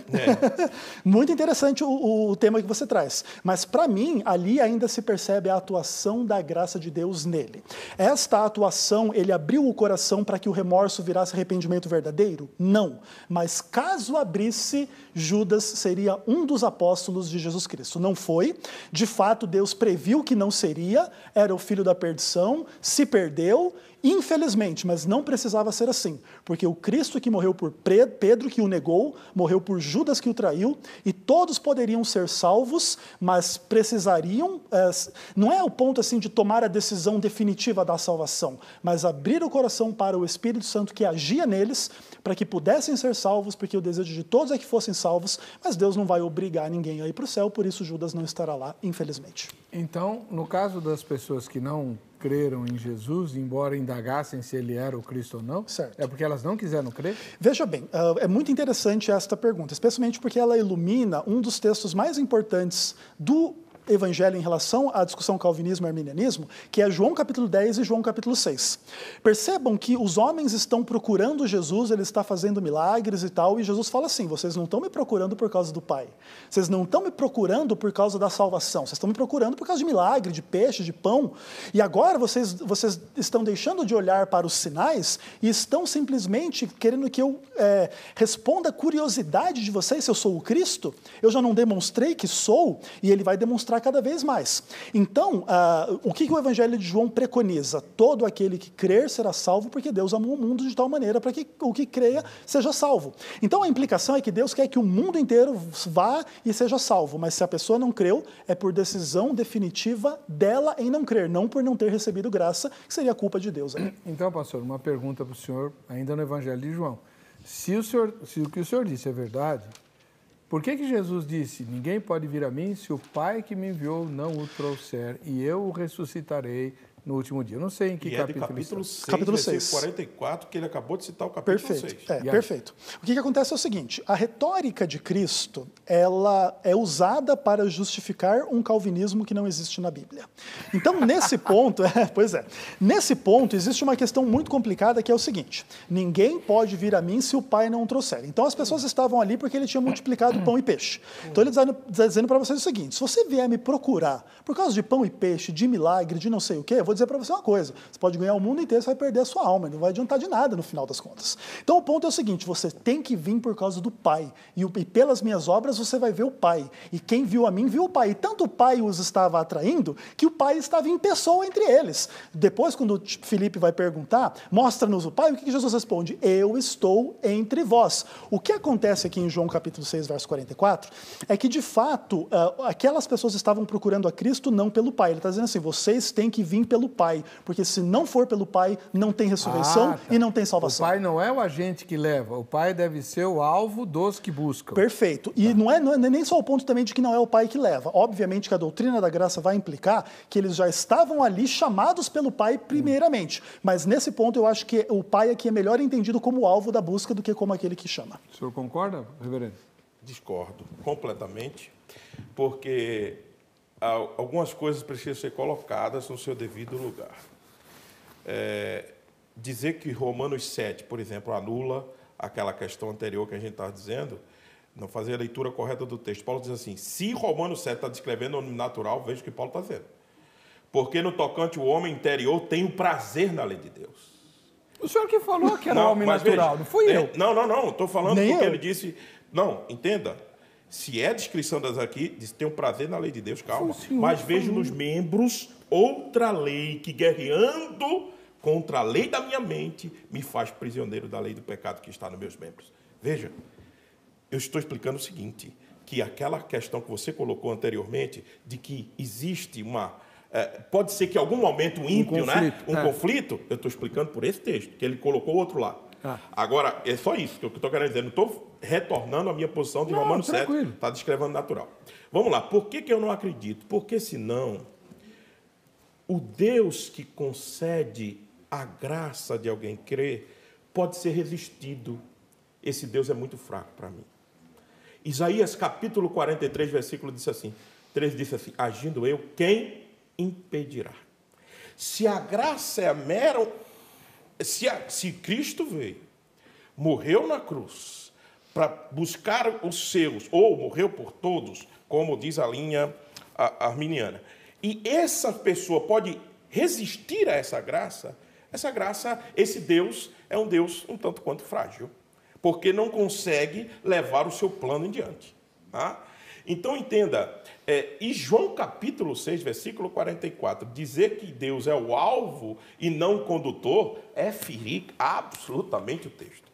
Muito interessante o tema que você traz. Mas para mim, ali ainda se percebe a atuação da graça de Deus nele. Esta atuação, ele abriu o coração para que o remorso virasse arrependimento verdadeiro? Não. Mas caso abrisse, Judas seria um dos apóstolos de Jesus Cristo. Não foi. De fato, Deus previu que não seria, era o filho da perdição, se perdeu, Infelizmente, mas não precisava ser assim, porque o Cristo que morreu por Pedro, que o negou, morreu por Judas, que o traiu, e todos poderiam ser salvos, mas precisariam, não é o ponto assim de tomar a decisão definitiva da salvação, mas abrir o coração para o Espírito Santo que agia neles, para que pudessem ser salvos, porque o desejo de todos é que fossem salvos, mas Deus não vai obrigar ninguém a ir para o céu, por isso Judas não estará lá, infelizmente. Então, no caso das pessoas que não creram em Jesus, embora indagassem se ele era o Cristo ou não, certo, é porque elas não quiseram crer? Veja bem, é muito interessante esta pergunta, especialmente porque ela ilumina um dos textos mais importantes do Evangelho em relação à discussão calvinismo e arminianismo, que é João capítulo 10 e João capítulo 6. Percebam que os homens estão procurando Jesus, ele está fazendo milagres e tal, e Jesus fala assim, vocês não estão me procurando por causa do Pai, vocês não estão me procurando por causa da salvação, vocês estão me procurando por causa de milagre, de peixe, de pão, e agora vocês estão deixando de olhar para os sinais e estão simplesmente querendo que eu responda a curiosidade de vocês, se eu sou o Cristo, eu já não demonstrei que sou, e ele vai demonstrar cada vez mais. Então, o que o Evangelho de João preconiza? Todo aquele que crer será salvo, porque Deus amou o mundo de tal maneira para que o que creia seja salvo. Então, a implicação é que Deus quer que o mundo inteiro vá e seja salvo, mas se a pessoa não creu, é por decisão definitiva dela em não crer, não por não ter recebido graça, que seria a culpa de Deus. Então, pastor, uma pergunta para o senhor, ainda no Evangelho de João. Se o que o senhor disse é verdade, por que Jesus disse, ninguém pode vir a mim se o Pai que me enviou não o trouxer, e eu o ressuscitarei no último dia? Eu não sei em que capítulo. É de capítulo 6, capítulo 6. 44, que ele acabou de citar o capítulo perfeito, 6. Perfeito. O que acontece é o seguinte, a retórica de Cristo, ela é usada para justificar um calvinismo que não existe na Bíblia. Então, nesse ponto, nesse ponto existe uma questão muito complicada que é o seguinte, ninguém pode vir a mim se o Pai não o trouxer. Então, as pessoas estavam ali porque ele tinha multiplicado pão e peixe. Então, ele está dizendo para vocês o seguinte, se você vier me procurar por causa de pão e peixe, de milagre, de não sei o quê, eu vou dizer para você uma coisa, você pode ganhar o mundo inteiro, você vai perder a sua alma, não vai adiantar de nada no final das contas. Então o ponto é o seguinte, você tem que vir por causa do Pai, e pelas minhas obras você vai ver o Pai, e quem viu a mim, viu o Pai, e tanto o Pai os estava atraindo, que o Pai estava em pessoa entre eles. Depois, quando Filipe vai perguntar, mostra-nos o Pai, o que Jesus responde? Eu estou entre vós. O que acontece aqui em João capítulo 6, verso 44, é que de fato, aquelas pessoas estavam procurando a Cristo não pelo Pai, ele está dizendo assim, vocês têm que vir pelo Pai, porque se não for pelo Pai, não tem ressurreição e não tem salvação. O Pai não é o agente que leva, o Pai deve ser o alvo dos que buscam. Perfeito. E não é nem só o ponto também de que não é o Pai que leva. Obviamente que a doutrina da graça vai implicar que eles já estavam ali chamados pelo Pai primeiramente. Mas nesse ponto eu acho que o Pai aqui é melhor entendido como alvo da busca do que como aquele que chama. O senhor concorda, reverendo? Discordo completamente, porque algumas coisas precisam ser colocadas no seu devido lugar. Dizer que Romanos 7, por exemplo, anula aquela questão anterior que a gente estava dizendo, não fazer a leitura correta do texto. Paulo diz assim, se Romanos 7 está descrevendo o homem natural, veja o que Paulo está dizendo. Porque no tocante o homem interior tem o prazer na lei de Deus. O senhor que falou que era homem natural, veja, não fui eu. Não, estou falando nem porque eu. Ele disse... Não, entenda. Se é descrição das aqui, diz tem um prazer na lei de Deus, calma. Mas vejo nos membros outra lei que, guerreando contra a lei da minha mente, me faz prisioneiro da lei do pecado que está nos meus membros. Veja, eu estou explicando o seguinte, que aquela questão que você colocou anteriormente, de que existe uma... pode ser que em algum momento ímpio, conflito, eu estou explicando por esse texto, que ele colocou o outro lado. Agora, é só isso que eu estou querendo dizer. Não estou retornando à minha posição de Romanos 7. Está descrevendo natural. Vamos lá. Por que eu não acredito? Porque senão, o Deus que concede a graça de alguém crer pode ser resistido. Esse Deus é muito fraco para mim. Isaías capítulo 43, versículo 13 disse assim, agindo eu, quem impedirá? Se a graça é mera... Se Cristo veio, morreu na cruz para buscar os seus, ou morreu por todos, como diz a linha arminiana, e essa pessoa pode resistir a essa graça, esse Deus é um Deus um tanto quanto frágil, porque não consegue levar o seu plano em diante. Tá? Então, entenda, e João capítulo 6, versículo 44, dizer que Deus é o alvo e não o condutor, é ferir absolutamente o texto.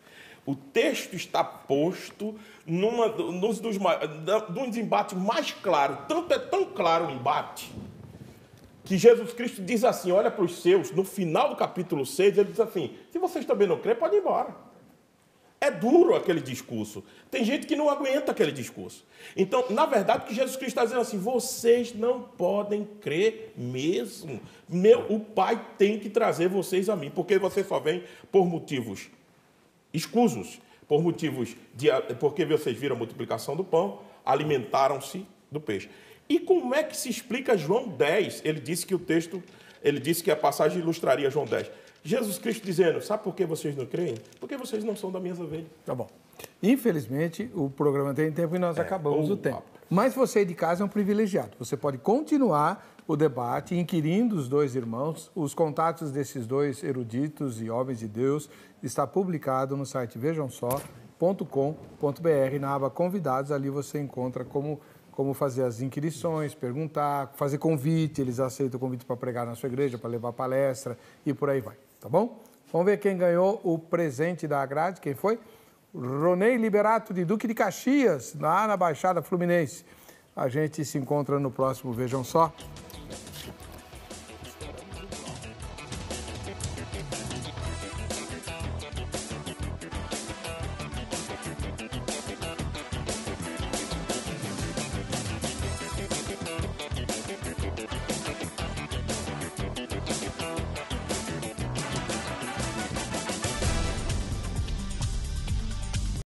O texto está posto num embate mais claro, tanto é tão claro o embate, que Jesus Cristo diz assim, olha para os seus, no final do capítulo 6, ele diz assim, se vocês também não crêem, podem ir embora. É duro aquele discurso. Tem gente que não aguenta aquele discurso. Então, na verdade, o que Jesus Cristo está dizendo assim, vocês não podem crer mesmo. O Pai tem que trazer vocês a mim, porque vocês só vêm por motivos escusos, porque vocês viram a multiplicação do pão, alimentaram-se do peixe. E como é que se explica João 10? Ele disse que a passagem ilustraria João 10. Jesus Cristo dizendo, sabe por que vocês não creem? Porque vocês não são da minha ovelha. Tá bom. Infelizmente, o programa tem tempo e nós acabamos o tempo. Mas você de casa é um privilegiado. Você pode continuar o debate inquirindo os dois irmãos. Os contatos desses dois eruditos e homens de Deus está publicado no site vejamsó.com.br. Na aba Convidados, ali você encontra como fazer as inquirições, perguntar, fazer convite. Eles aceitam o convite para pregar na sua igreja, para levar palestra e por aí vai. Tá bom? Vamos ver quem ganhou o presente da grade. Quem foi? Ronei Liberato, de Duque de Caxias, lá na Baixada Fluminense. A gente se encontra no próximo Vejam Só.